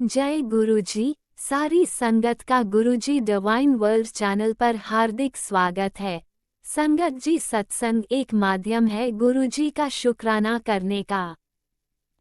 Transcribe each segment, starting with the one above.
जय गुरुजी। सारी संगत का गुरुजी डिवाइन वर्ल्ड चैनल पर हार्दिक स्वागत है। संगत जी, सत्संग एक माध्यम है गुरुजी का शुक्राना करने का।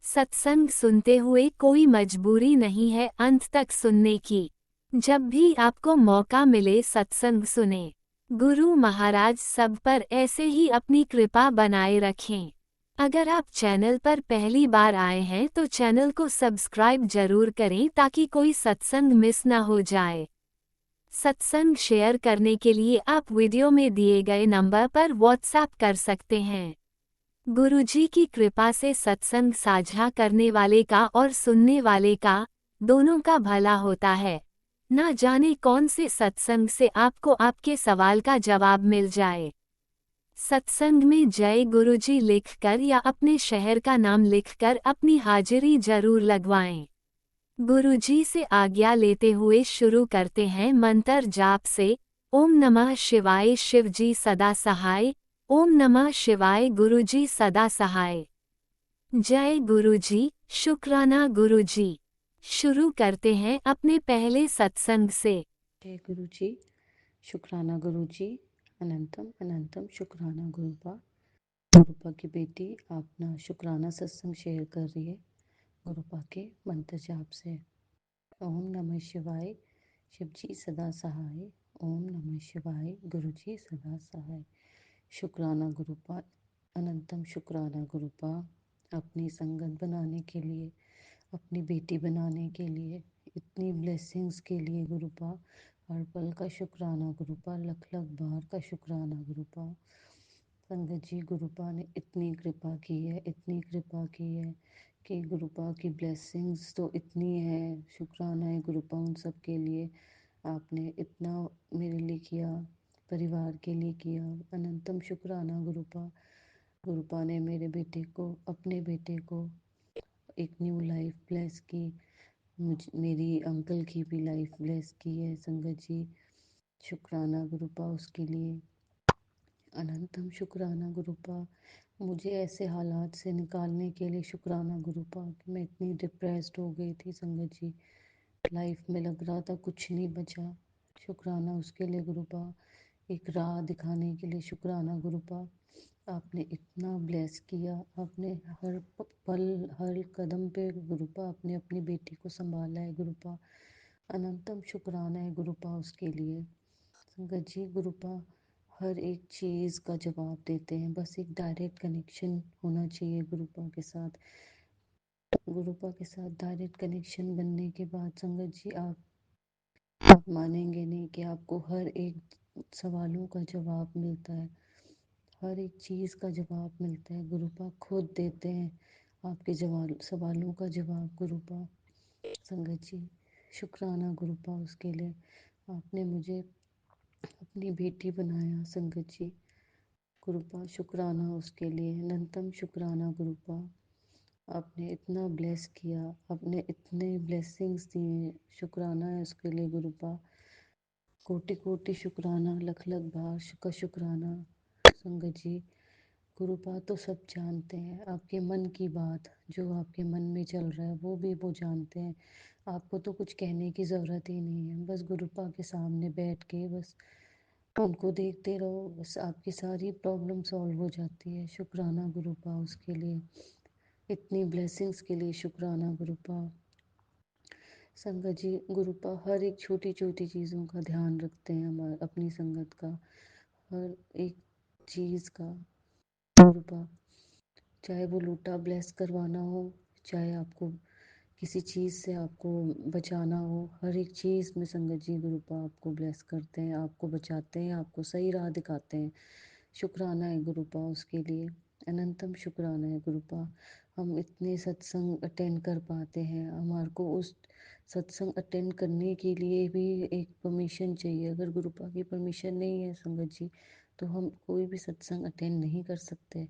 सत्संग सुनते हुए कोई मजबूरी नहीं है अंत तक सुनने की। जब भी आपको मौका मिले सत्संग सुने। गुरु महाराज सब पर ऐसे ही अपनी कृपा बनाए रखें। अगर आप चैनल पर पहली बार आए हैं तो चैनल को सब्सक्राइब जरूर करें ताकि कोई सत्संग मिस न हो जाए। सत्संग शेयर करने के लिए आप वीडियो में दिए गए नंबर पर व्हाट्सएप कर सकते हैं। गुरुजी की कृपा से सत्संग साझा करने वाले का और सुनने वाले का, दोनों का भला होता है। ना जाने कौन से सत्संग से आपको आपके सवाल का जवाब मिल जाए। सत्संग में जय गुरुजी लिखकर या अपने शहर का नाम लिखकर अपनी हाजिरी जरूर लगवाएं। गुरुजी से आज्ञा लेते हुए शुरू करते हैं मंत्र जाप से। ओम नमः शिवाय शिवजी सदा सहाय। ओम नमः शिवाय गुरुजी सदा सहाय। जय गुरुजी, शुक्राना गुरुजी। शुरू करते हैं अपने पहले सत्संग से। जय गुरु जी। शुक्राना गुरु जी। अनंतम अनंतम शुक्राना गुरुपा। गुरुपा की बेटी अपना शुक्राना सत्संग शेयर कर रही है गुरुपा के मंत्र जाप से। ओम नमः शिवाय शिव जी सदा सहाय। ओम नमः शिवाय गुरु जी सदा सहाय। शुक्राना गुरुपा। अनंतम शुक्राना गुरुपा। अपनी संगत बनाने के लिए, अपनी बेटी बनाने के लिए, इतनी ब्लेसिंग्स के लिए गुरुपा हर पल का शुक्राना गुरुपा, लख लख बार का शुक्राना गुरुपा। संगत जी, गुरुपा ने इतनी कृपा की है, इतनी कृपा की है कि गुरुपा की ब्लेसिंग्स तो इतनी है। शुक्राना है गुरुपा उन सब के लिए। आपने इतना मेरे लिए किया, परिवार के लिए किया। अनंतम शुक्राना गुरुपा। गुरुपा ने मेरे बेटे को, अपने बेटे को एक न्यू लाइफ ब्लेस की। मेरी अंकल की भी लाइफ ब्लेस की है संगत जी। शुक्राना गुरुपा उसके लिए। अनंतम शुक्राना गुरुपा। मुझे ऐसे हालात से निकालने के लिए शुक्राना गुरुपा कि मैं इतनी डिप्रेस्ड हो गई थी संगत जी। लाइफ में लग रहा था कुछ नहीं बचा। शुक्राना उसके लिए गुरुपा। एक राह दिखाने के लिए शुक्राना गुरुपा। आपने इतना ब्लेस किया, आपने हर पल हर कदम पे गुरुपा आपने अपनी बेटी को संभाला है गुरुपा। अनंतम शुक्राना है गुरुपा उसके लिए। संगत जी, गुरुपा हर एक चीज़ का जवाब देते हैं। बस एक डायरेक्ट कनेक्शन होना चाहिए गुरुपा के साथ। गुरुपा के साथ डायरेक्ट कनेक्शन बनने के बाद संगत जी, आप मानेंगे नहीं कि आपको हर एक सवालों का जवाब मिलता है। हर एक चीज़ का जवाब मिलता है। गुरुपा खुद देते हैं आपके जवाब, सवालों का जवाब गुरुपा। संगत जी, शुक्राना गुरुपा उसके लिए। आपने मुझे अपनी बेटी बनाया संगत जी। गुरुपा शुक्राना उसके लिए। अनंतम शुक्राना गुरुपा। आपने इतना ब्लेस किया, आपने इतने ब्लेसिंग्स दिए। शुक्राना है उसके लिए गुरुपा। कोटि कोटि शुक्राना, लख लख बार का शुक्राना संगत जी। गुरुपा तो सब जानते हैं आपके मन की बात, जो आपके मन में चल रहा है वो भी वो जानते हैं। आपको तो कुछ कहने की ज़रूरत ही नहीं है। बस गुरुपा के सामने बैठ के बस उनको देखते रहो, बस आपकी सारी प्रॉब्लम सॉल्व हो जाती है। शुक्राना गुरुपा उसके लिए। इतनी ब्लेसिंग्स के लिए शुक्राना गुरुपा। संगत जी, गुरुपा हर एक छोटी छोटी चीज़ों का ध्यान रखते हैं, हमारे अपनी संगत का हर एक चीज़ का गुरुपा। चाहे वो लूटा ब्लेस करवाना हो, चाहे आपको किसी चीज़ से आपको बचाना हो, हर एक चीज़ में संगत जी गुरुपा आपको ब्लेस करते हैं, आपको बचाते हैं, आपको सही राह दिखाते हैं। शुक्राना है गुरुपा उसके लिए। अनंतम शुक्राना है गुरुपा। हम इतने सत्संग अटेंड कर पाते हैं, हमारे को उस सत्संग अटेंड करने के लिए भी एक परमिशन चाहिए। अगर गुरुपा की परमिशन नहीं है संगत जी, तो हम कोई भी सत्संग अटेंड नहीं कर सकते।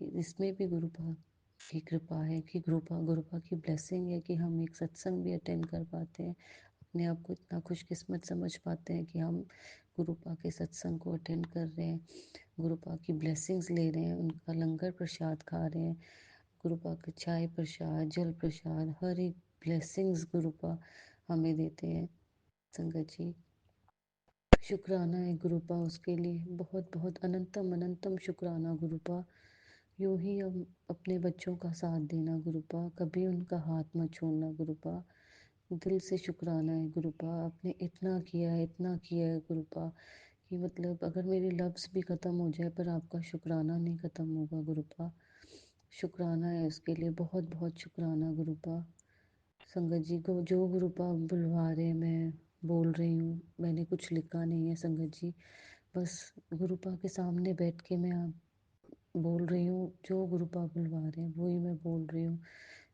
इसमें भी गुरुपा की कृपा है कि गुरुपा गुरुपा की ब्लेसिंग है कि हम एक सत्संग भी अटेंड कर पाते हैं। अपने आप को इतना खुशकिस्मत समझ पाते हैं कि हम गुरुपा के सत्संग को अटेंड कर रहे हैं, गुरुपा की ब्लेसिंग्स ले रहे हैं, उनका लंगर प्रसाद खा रहे हैं। गुरुपा का चाय प्रसाद, जल प्रसाद, हर एक ब्लेसिंग्स गुरुपा हमें देते हैं संगत जी। शुक्राना है गुरुपा उसके लिए, बहुत बहुत अनंतम अनंतम शुक्राना गुरुपा। यूं ही हम अपने बच्चों का साथ देना गुरुपा, कभी उनका हाथ मत छोड़ना गुरुपा। दिल से शुक्राना है गुरुपा, आपने इतना किया है गुरुपा कि मतलब अगर मेरे लफ्ज़ भी ख़त्म हो जाए पर आपका शुक्राना नहीं ख़त्म होगा गुरुपा। शुक्राना है उसके लिए, बहुत बहुत शुक्राना गुरुपा। संगत जी को जो गुरुपा बुलवा रहे हैं, मैं बोल रही हूँ, मैंने कुछ लिखा नहीं है संगत जी, बस गुरुपा के सामने बैठ के मैं आप बोल रही हूँ, जो गुरुपा बुलवा रहे हैं वही मैं बोल रही हूँ।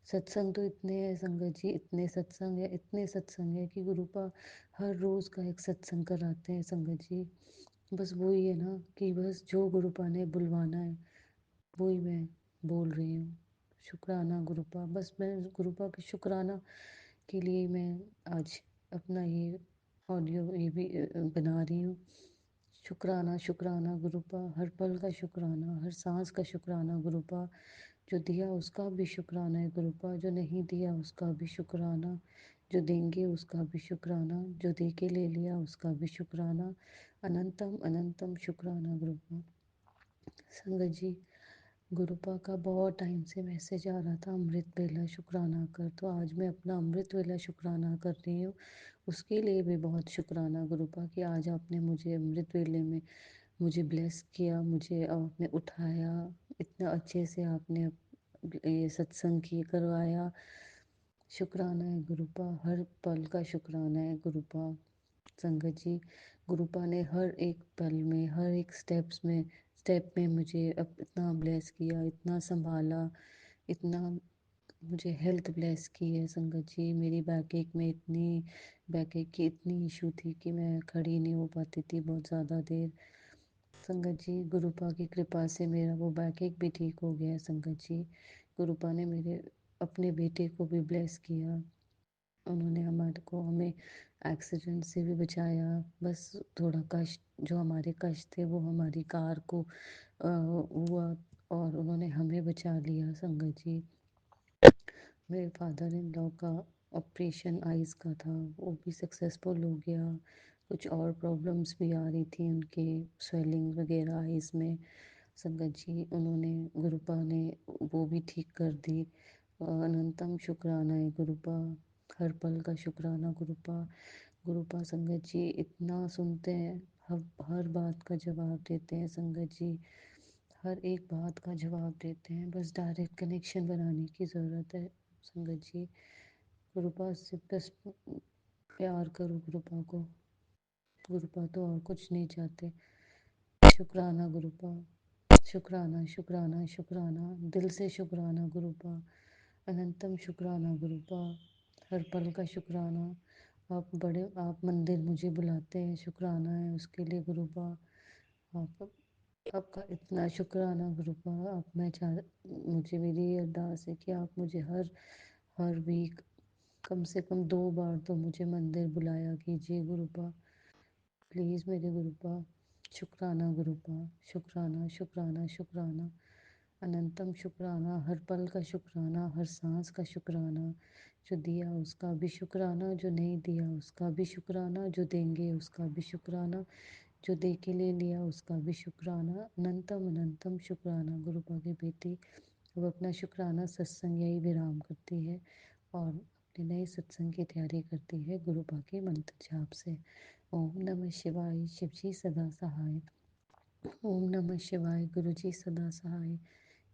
सत्संग तो इतने हैं संगत जी, इतने सत्संग है, इतने सत्संग है कि गुरुपा हर रोज़ का एक सत्संग कराते हैं संगत जी। बस वही है ना कि बस जो गुरुपा ने बुलवाना है वही मैं बोल रही हूँ। शुक्राना गुरुपा, बस मैं गुरुपा के शुक्राना के लिए मैं आज अपना ये ऑडियो ये भी बना रही हूँ। शुक्राना शुक्राना गुरुपा, हर पल का शुक्राना, हर सांस का शुक्राना गुरुपा। जो दिया उसका भी शुक्राना है गुरुपा, जो नहीं दिया उसका भी शुक्राना, जो देंगे उसका भी शुक्राना, जो दे के ले लिया उसका भी शुक्राना। अनंतम अनंतम शुक्राना गुरुपा। संगत जी, गुरुपा का बहुत टाइम से मैसेज आ रहा था अमृत वेला शुक्राना कर, तो आज मैं अपना अमृत वेला शुक्राना कर रही हूँ। उसके लिए भी बहुत शुक्राना गुरुपा कि आज आपने मुझे अमृत वेले में मुझे ब्लेस किया, मुझे आपने उठाया, इतना अच्छे से आपने ये सत्संग की करवाया। शुक्राना है गुरुपा, हर पल का शुक्राना है गुरुपा। संगत जी, गुरुपा ने हर एक पल में, हर एक स्टेप में मुझे अब इतना ब्लेस किया, इतना संभाला, इतना मुझे हेल्थ ब्लेस की है संगत जी। मेरी बैकएक में इतनी बैकएक की इतनी इशू थी कि मैं खड़ी नहीं हो पाती थी बहुत ज़्यादा देर। संगत जी, गुरुपा की कृपा से मेरा वो बैकएक भी ठीक हो गया संगत जी। गुरुपा ने मेरे अपने बेटे को भी ब्लेस किया, उन्होंने हमें एक्सीडेंट से भी बचाया। बस थोड़ा कष्ट, जो हमारे कष्ट थे वो हमारी कार को हुआ और उन्होंने हमें बचा लिया संगत जी। मेरे फादर इन लॉ का ऑपरेशन आइज़ का था, वो भी सक्सेसफुल हो गया। कुछ और प्रॉब्लम्स भी आ रही थी उनके, स्वेलिंग वगैरह आइज़ में। संगत जी, उन्होंने गुरुपा ने वो भी ठीक कर दी। अनंतम शुक्राना है गुरुपा, हर पल का शुक्राना गुरुपा। गुरुपा संगत जी इतना सुनते हैं, हर बात का जवाब देते हैं संगत जी, हर एक बात का जवाब देते हैं। बस डायरेक्ट कनेक्शन बनाने की ज़रूरत है संगत जी। गुरुपा से बस प्यार करो गुरुपा को, गुरुपा तो और कुछ नहीं चाहते। शुक्राना गुरुपा, शुक्राना शुक्राना शुक्राना, दिल से शुक्राना गुरुपा। अनंतम शुक्राना गुरुपा, हर पल का शुक्राना। आप मंदिर मुझे बुलाते हैं, शुक्राना है उसके लिए गुरुपा। आप आपका इतना शुक्राना गुरुपा। आप मैं चाह मुझे मेरी ये अरदास है कि आप मुझे हर वीक कम से कम 2 बार तो मुझे मंदिर बुलाया कीजिए गुरुपा, प्लीज़ मेरे गुरुपा। शुक्राना गुरुपा, शुक्राना शुक्राना शुक्राना, अनंतम शुक्राना, हर पल का शुक्राना, हर सांस का शुक्राना। जो दिया उसका भी शुक्राना, जो नहीं दिया उसका भी शुक्राना, जो देंगे उसका भी शुक्राना, जो दे के ले लिया उसका भी शुक्राना। अनंतम अनंतम शुक्राना गुरुपा की बेटी अब अपना शुक्राना सत्संग यही विराम करती है और अपने नए सत्संग की तैयारी करती है गुरुपा के मंत्र जाप से। ओम नमः शिवाय, शिवजी सदा सहाय। ओम नमः शिवाय, गुरुजी सदा सहाय।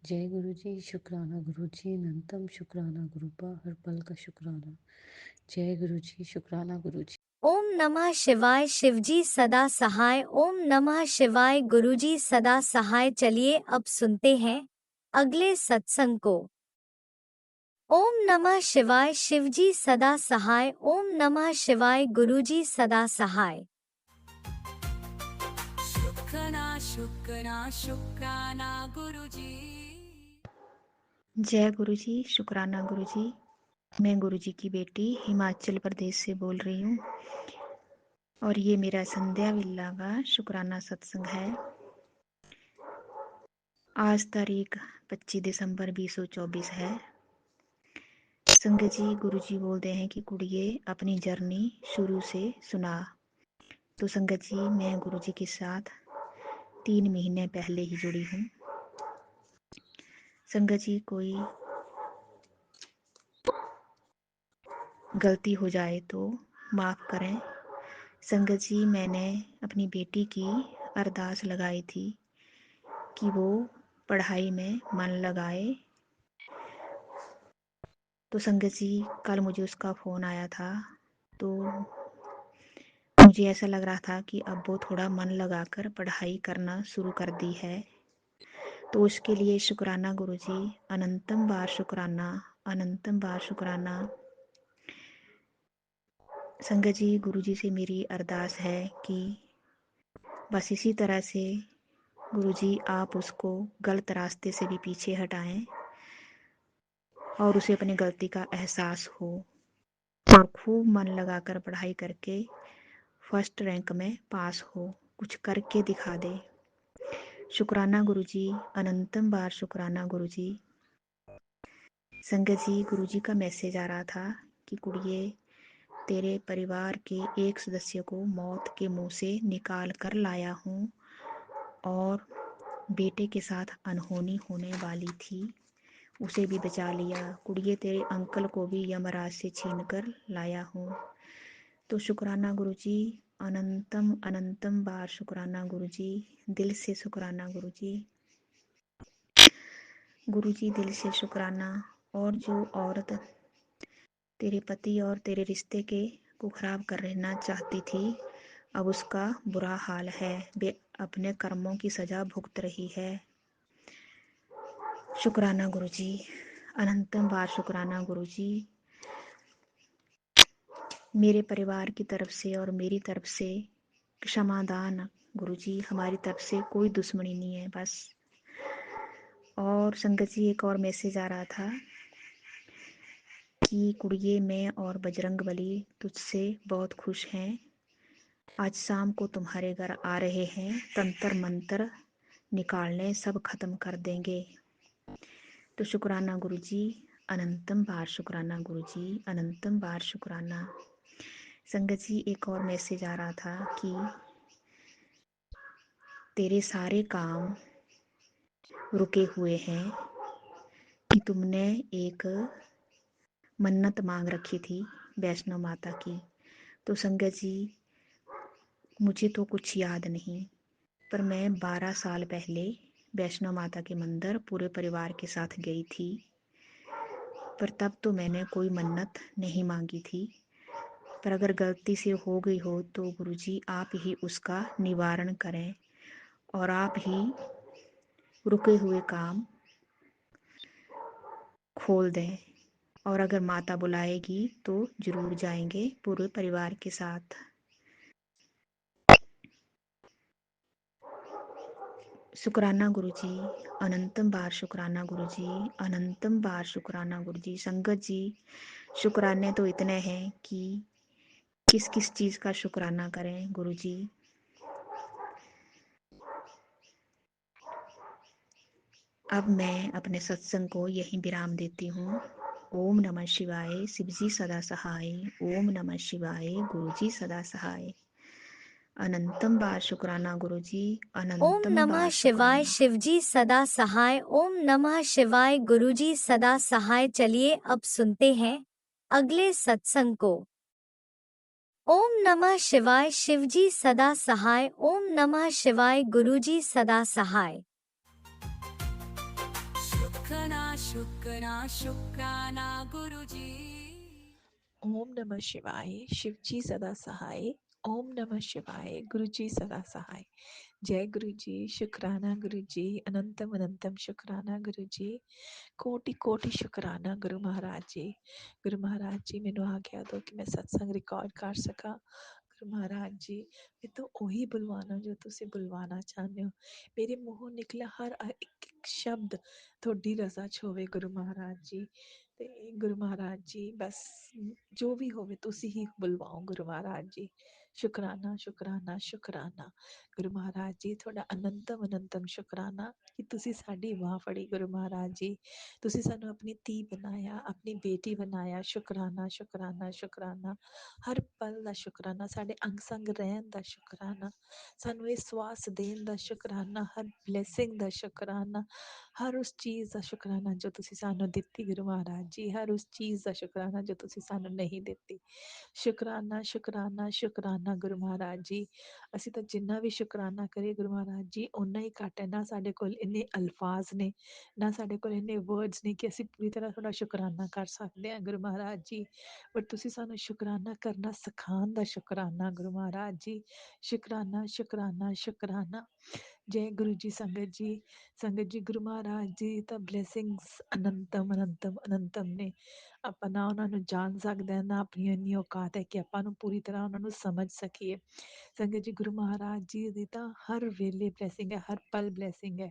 जय गुरुजी, शुक्राना गुरुजी, अनंतम शुक्राना गुरुपा, हर पल का शुक्राना। जय गुरुजी, शुक्राना गुरुजी। ओम नमः शिवाय, शिवजी सदा सहाय। ओम नमः शिवाय, गुरुजी सदा सहाय। चलिए अब सुनते हैं अगले सत्संग को। ओम नमः शिवाय, शिवजी सदा सहाय। ओम नमः शिवाय, गुरुजी सदा सहाय। शुक्राना शुक्राना शुक्राना गुरुजी। जय गुरुजी, शुक्राना गुरुजी। मैं गुरुजी की बेटी हिमाचल प्रदेश से बोल रही हूँ और ये मेरा संध्या विल्ला का शुक्राना सत्संग है। आज तारीख 25 दिसंबर 2024 है। संगत जी गुरु जी बोलते हैं कि कुड़िए अपनी जर्नी शुरू से सुना। तो संगत जी मैं गुरु जी के साथ 3 महीने पहले ही जुड़ी हूँ। संगत जी कोई गलती हो जाए तो माफ़ करें। संगत जी मैंने अपनी बेटी की अरदास लगाई थी कि वो पढ़ाई में मन लगाए। तो संगत जी कल मुझे उसका फ़ोन आया था, तो मुझे ऐसा लग रहा था कि अब वो थोड़ा मन लगाकर पढ़ाई करना शुरू कर दी है। तो उसके लिए शुक्राना गुरुजी, अनंतम बार शुक्राना, अनंतम बार शुक्राना। संगत जी गुरुजी से मेरी अरदास है कि बस इसी तरह से गुरुजी आप उसको गलत रास्ते से भी पीछे हटाएं और उसे अपनी गलती का एहसास हो और खूब मन लगाकर पढ़ाई करके फर्स्ट रैंक में पास हो, कुछ करके दिखा दे। शुक्राना गुरुजी, अनंतम बार शुक्राना गुरुजी। संगत जी गुरुजी का मैसेज आ रहा था कि कुड़िए तेरे परिवार के एक सदस्य को मौत के मुंह से निकाल कर लाया हूँ और बेटे के साथ अनहोनी होने वाली थी, उसे भी बचा लिया। कुड़िए तेरे अंकल को भी यमराज से छीन कर लाया हूँ। तो शुक्राना गुरुजी, अनंतम अनंतम बार शुक्राना गुरुजी, दिल से शुक्राना गुरुजी। गुरुजी दिल से शुक्राना। और जो औरत तेरे पति और तेरे रिश्ते को खराब करना चाहती थी, अब उसका बुरा हाल है, वे अपने कर्मों की सजा भुगत रही है। शुक्राना गुरुजी, अनंतम बार शुक्राना गुरुजी। मेरे परिवार की तरफ से और मेरी तरफ से क्षमादान गुरुजी, हमारी तरफ से कोई दुश्मनी नहीं है बस। और संगत जी एक और मैसेज आ रहा था कि कुड़िए मैं और बजरंगबली तुझसे बहुत खुश हैं। आज शाम को तुम्हारे घर आ रहे हैं, तंत्र मंत्र निकालने सब खत्म कर देंगे। तो शुक्राना गुरुजी, अनंतम बार शुक्राना गुरुजी, अनंतम बार शुक्राना। संगत जी एक और मैसेज आ रहा था कि तेरे सारे काम रुके हुए हैं, कि तुमने एक मन्नत मांग रखी थी वैष्णो माता की। तो संगत जी मुझे तो कुछ याद नहीं, पर मैं 12 साल पहले वैष्णो माता के मंदिर पूरे परिवार के साथ गई थी, पर तब तो मैंने कोई मन्नत नहीं मांगी थी। पर अगर गलती से हो गई हो तो गुरुजी आप ही उसका निवारण करें और आप ही रुके हुए काम खोल दें। और अगर माता बुलाएगी तो जरूर जाएंगे पूरे परिवार के साथ। शुक्राना गुरुजी, अनंतम बार शुक्राना गुरुजी, अनंतम बार शुक्राना गुरुजी। संगत जी शुक्राने तो इतने हैं कि किस किस चीज़ का शुक्राना करें गुरुजी। अब मैं अपने सत्संग को यहीं विराम देती हूँ। ओम नमः शिवाय, शिवजी सदा सहाय। ओम नमः शिवाय, गुरुजी सदा सहाय। अनंतम बार शुक्राना गुरुजी, ओम अनंतम नमः बार शिवाय, शुक्राना। शिवजी सदा सहाय। ओम नमः शिवाय, गुरुजी सदा सहाय। चलिए अब सुनते हैं अगले सत्संग को। ओम नमः शिवाय, शिवजी सदा सहाय। ओम नमः शिवाय, गुरुजी सदा सहाय। शुक्राना गुरुजी। ओम नमः शिवाय, शिवजी सदा सहाय। ओम नमः शिवाय, गुरुजी सदा सहाय। जय गुरु जी, शुक्राना गुरु जी, अनंतम अनंतम शुक्राना गुरु जी, कोटि कोटि शुक्राना गुरु महाराज जी। गुरु महाराज जी मैनू आज्ञा दो कि मैं सत्संग रिकॉर्ड कर सका। गुरु महाराज जी मैं तो ਉਹੀ बुलवाना जो ਤੁਸੀਂ बुलवाना चाहते हो। मेरे मूहों निकला हर एक एक शब्द ਤੁਹਾਡੀ ਰਜ਼ਾ 'ਚ ਹੋਵੇ ਗੁਰੂ ਮਹਾਰਾਜ ਜੀ। ਤੇ ਗੁਰੂ ਮਹਾਰਾਜ ਜੀ ਬਸ ਜੋ ਵੀ ਹੋਵੇ ਤੁਸੀਂ ਹੀ ਬੁਲਵਾਓ ਗੁਰੂ ਮਹਾਰਾਜ ਜੀ। ਸ਼ੁਕਰਾਨਾ ਸ਼ੁਕਰਾਨਾ ਸ਼ੁਕਰਾਨਾ। ਗੁਰੂ ਮਹਾਰਾਜ ਜੀ ਤੁਹਾਡਾ ਅਨੰਤਮ ਅਨੰਤਮ ਸ਼ੁਕਰਾਨਾ ਕਿ ਤੁਸੀਂ ਸਾਡੀ ਬਾਂਹ ਫੜੀ ਗੁਰੂ ਮਹਾਰਾਜ ਜੀ। ਤੁਸੀਂ ਸਾਨੂੰ ਆਪਣੀ ਧੀ ਬਣਾਇਆ, ਆਪਣੀ ਬੇਟੀ ਬਣਾਇਆ। ਸ਼ੁਕਰਾਨਾ ਸ਼ੁਕਰਾਨਾ ਸ਼ੁਕਰਾਨਾ। ਹਰ ਪਲ ਦਾ ਸ਼ੁਕਰਾਨਾ, ਸਾਡੇ ਅੰਗ ਸੰਗ ਰਹਿਣ ਦਾ ਸ਼ੁਕਰਾਨਾ, ਸਾਨੂੰ ਇਹ ਸਵਾਸ ਦੇਣ ਦਾ ਸ਼ੁਕਰਾਨਾ, ਹਰ ਬਲੈਸਿੰਗ ਦਾ ਸ਼ੁਕਰਾਨਾ, ਹਰ ਉਸ ਚੀਜ਼ ਦਾ ਸ਼ੁਕਰਾਨਾ ਜੋ ਤੁਸੀਂ ਸਾਨੂੰ ਦਿੱਤੀ ਗੁਰੂ ਮਹਾਰਾਜ ਜੀ, ਹਰ ਉਸ ਚੀਜ਼ ਦਾ ਸ਼ੁਕਰਾਨਾ ਜੋ ਤੁਸੀਂ ਸਾਨੂੰ ਨਹੀਂ ਦਿੱਤੀ। ਸ਼ੁਕਰਾਨਾ ਸ਼ੁਕਰਾਨਾ ਸ਼ੁਕਰਾਨਾ ਗੁਰੂ ਮਹਾਰਾਜ ਜੀ। ਅਸੀਂ ਤਾਂ ਜਿੰਨਾ ਵੀ ਸ਼ੁਕਰਾਨਾ ਕਰੀਏ ਗੁਰੂ ਮਹਾਰਾਜ ਜੀ ਓਨਾ ਹੀ ਘੱਟ ਹੈ। ਨਾ ਸਾਡੇ ਕੋਲ ਇੰਨੇ ਅਲਫਾਜ਼ ਨੇ, ਨਾ ਸਾਡੇ ਕੋਲ ਇੰਨੇ ਵਰਡਸ ਨੇ ਕਿ ਅਸੀਂ ਪੂਰੀ ਤਰ੍ਹਾਂ ਤੁਹਾਡਾ ਸ਼ੁਕਰਾਨਾ ਕਰ ਸਕਦੇ ਹਾਂ ਗੁਰੂ ਮਹਾਰਾਜ ਜੀ। ਬਟ ਤੁਸੀਂ ਸਾਨੂੰ ਸ਼ੁਕਰਾਨਾ ਕਰਨਾ ਸਿਖਾਉਣ ਦਾ ਸ਼ੁਕਰਾਨਾ ਗੁਰੂ ਮਹਾਰਾਜ ਜੀ। ਸ਼ੁਕਰਾਨਾ ਸ਼ੁਕਰਾਨਾ ਸ਼ੁਕਰਾਨਾ। ਜੈ ਗੁਰੂ ਜੀ। ਸੰਗਤ ਜੀ, ਸੰਗਤ ਜੀ, ਗੁਰੂ ਮਹਾਰਾਜ ਜੀ ਤਾਂ ਬਲੇਸਿੰਗਸ ਅਨੰਤਮ ਅਨੰਤਮ ਅਨੰਤਮ ਨੇ। ਆਪਾਂ ਨਾ ਉਹਨਾਂ ਨੂੰ ਜਾਣ ਸਕਦੇ ਹਾਂ, ਨਾ ਆਪਣੀ ਇੰਨੀ ਔਕਾਤ ਹੈ ਕਿ ਆਪਾਂ ਨੂੰ ਪੂਰੀ ਤਰ੍ਹਾਂ ਉਹਨਾਂ ਨੂੰ ਸਮਝ ਸਕੀਏ। ਸੰਗਤ ਜੀ, ਗੁਰੂ ਮਹਾਰਾਜ ਜੀ ਦੀ ਤਾਂ ਹਰ ਵੇਲੇ ਬਲੈਸਿੰਗ ਹੈ, ਹਰ ਪਲ ਬਲੈਸਿੰਗ ਹੈ।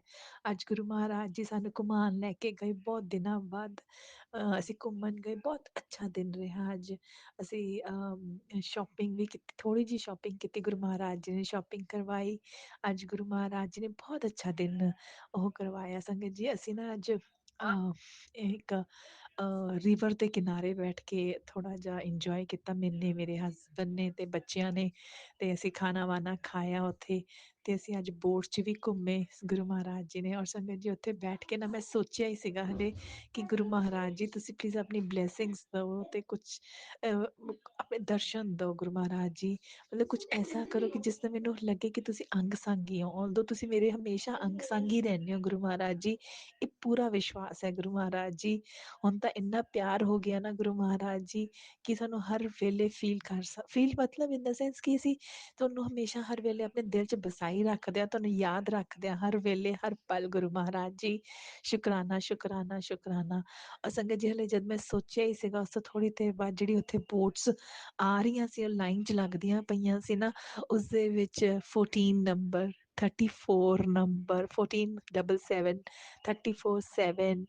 ਅੱਜ ਗੁਰੂ ਮਹਾਰਾਜ ਜੀ ਸਾਨੂੰ ਘੁਮਾਉਣ ਲੈ ਕੇ ਗਏ, ਬਹੁਤ ਦਿਨਾਂ ਬਾਅਦ ਅਸੀਂ ਘੁੰਮਣ ਗਏ, ਬਹੁਤ ਅੱਛਾ ਦਿਨ ਰਿਹਾ ਅੱਜ। ਅਸੀਂ ਸ਼ੋਪਿੰਗ ਵੀ ਕੀਤੀ, ਥੋੜ੍ਹੀ ਜਿਹੀ ਸ਼ੋਪਿੰਗ ਕੀਤੀ, ਗੁਰੂ ਮਹਾਰਾਜ ਜੀ ਨੇ ਸ਼ੋਪਿੰਗ ਕਰਵਾਈ। ਅੱਜ ਗੁਰੂ ਮਹਾਰਾਜ ਜੀ ਨੇ ਬਹੁਤ ਅੱਛਾ ਦਿਨ ਉਹ ਕਰਵਾਇਆ। ਸੰਗਤ ਜੀ, ਅਸੀਂ ਨਾ ਅੱਜ ਇੱਕ ਰਿਵਰ ਦੇ ਕਿਨਾਰੇ ਬੈਠ ਕੇ ਥੋੜ੍ਹਾ ਜਿਹਾ ਇੰਜੋਏ ਕੀਤਾ, ਮੈਨੇ, ਮੇਰੇ ਹਸਬੈਂਡ ਨੇ ਅਤੇ ਬੱਚਿਆਂ ਨੇ, ਅਤੇ ਅਸੀਂ ਖਾਣਾ ਵਾਣਾ ਖਾਇਆ ਉੱਥੇ, ਅਤੇ ਅਸੀਂ ਅੱਜ ਬੋਟ 'ਚ ਵੀ ਘੁੰਮੇ ਗੁਰੂ ਮਹਾਰਾਜ ਜੀ ਨੇ। ਔਰ ਸੰਗਤ ਜੀ, ਉੱਥੇ ਬੈਠ ਕੇ ਨਾ ਮੈਂ ਸੋਚਿਆ ਹੀ ਸੀਗਾ ਹਲੇ ਕਿ ਗੁਰੂ ਮਹਾਰਾਜ ਜੀ ਤੁਸੀਂ ਪਲੀਜ਼ ਆਪਣੀ ਬਲੈਸਿੰਗਸ ਦਿਓ ਅਤੇ ਕੁਛ ਆਪਣੇ ਦਰਸ਼ਨ ਦਿਓ ਗੁਰੂ ਮਹਾਰਾਜ ਜੀ। ਮਤਲਬ ਕੁਛ ਐਸਾ ਕਰੋ ਕਿ ਜਿਸ ਨਾਲ ਮੈਨੂੰ ਲੱਗੇ ਕਿ ਤੁਸੀਂ ਅੰਗ ਸੰਗ ਹੀ ਹੋ। ਔਲਦੋ ਤੁਸੀਂ ਮੇਰੇ ਹਮੇਸ਼ਾ ਅੰਗ ਸੰਗ ਹੀ ਰਹਿੰਦੇ ਹੋ ਗੁਰੂ ਮਹਾਰਾਜ ਜੀ, ਇਹ ਪੂਰਾ ਵਿਸ਼ਵਾਸ ਹੈ ਗੁਰੂ ਮਹਾਰਾਜ ਜੀ। ਹੁਣ ਤਾਂ ਇੰਨਾ ਪਿਆਰ ਹੋ ਗਿਆ ਨਾ ਗੁਰੂ ਮਹਾਰਾਜ ਜੀ ਕਿ ਸਾਨੂੰ ਹਰ ਵੇਲੇ ਫੀਲ ਮਤਲਬ ਇਨ ਦਾ ਸੈਂਸ ਕਿ ਅਸੀਂ ਤੁਹਾਨੂੰ ਹਮੇਸ਼ਾ ਹਰ ਵੇਲੇ ਆਪਣੇ ਦਿਲ 'ਚ ਵਸਾਈ ਰੱਖਦੇ ਹਾਂ, ਤੁਹਾਨੂੰ ਯਾਦ ਰੱਖਦੇ ਹਾਂ ਹਰ ਵੇਲੇ ਹਰ ਪਲ ਗੁਰੂ ਮਹਾਰਾਜ ਜੀ। ਸ਼ੁਕਰਾਨਾ ਸ਼ੁਕਰਾਨਾ ਸ਼ੁਕਰਾਨਾ। ਔਰ ਸੰਗਤ ਜੀ, ਹਲੇ ਜਦ ਮੈਂ ਸੋਚਿਆ ਹੀ ਸੀਗਾ ਉਸ ਤੋਂ ਥੋੜ੍ਹੀ ਦੇਰ ਬਾਅਦ ਜਿਹੜੀ ਉੱਥੇ ਬੋਟਸ ਆ ਰਹੀਆਂ ਸੀ, ਉਹ ਲਾਈਨ 'ਚ ਲੱਗਦੀਆਂ ਪਈਆਂ ਸੀ ਨਾ, ਉਸਦੇ ਵਿੱਚ 14 ਨੰਬਰ, 34 ਨੰਬਰ, 1477, 347,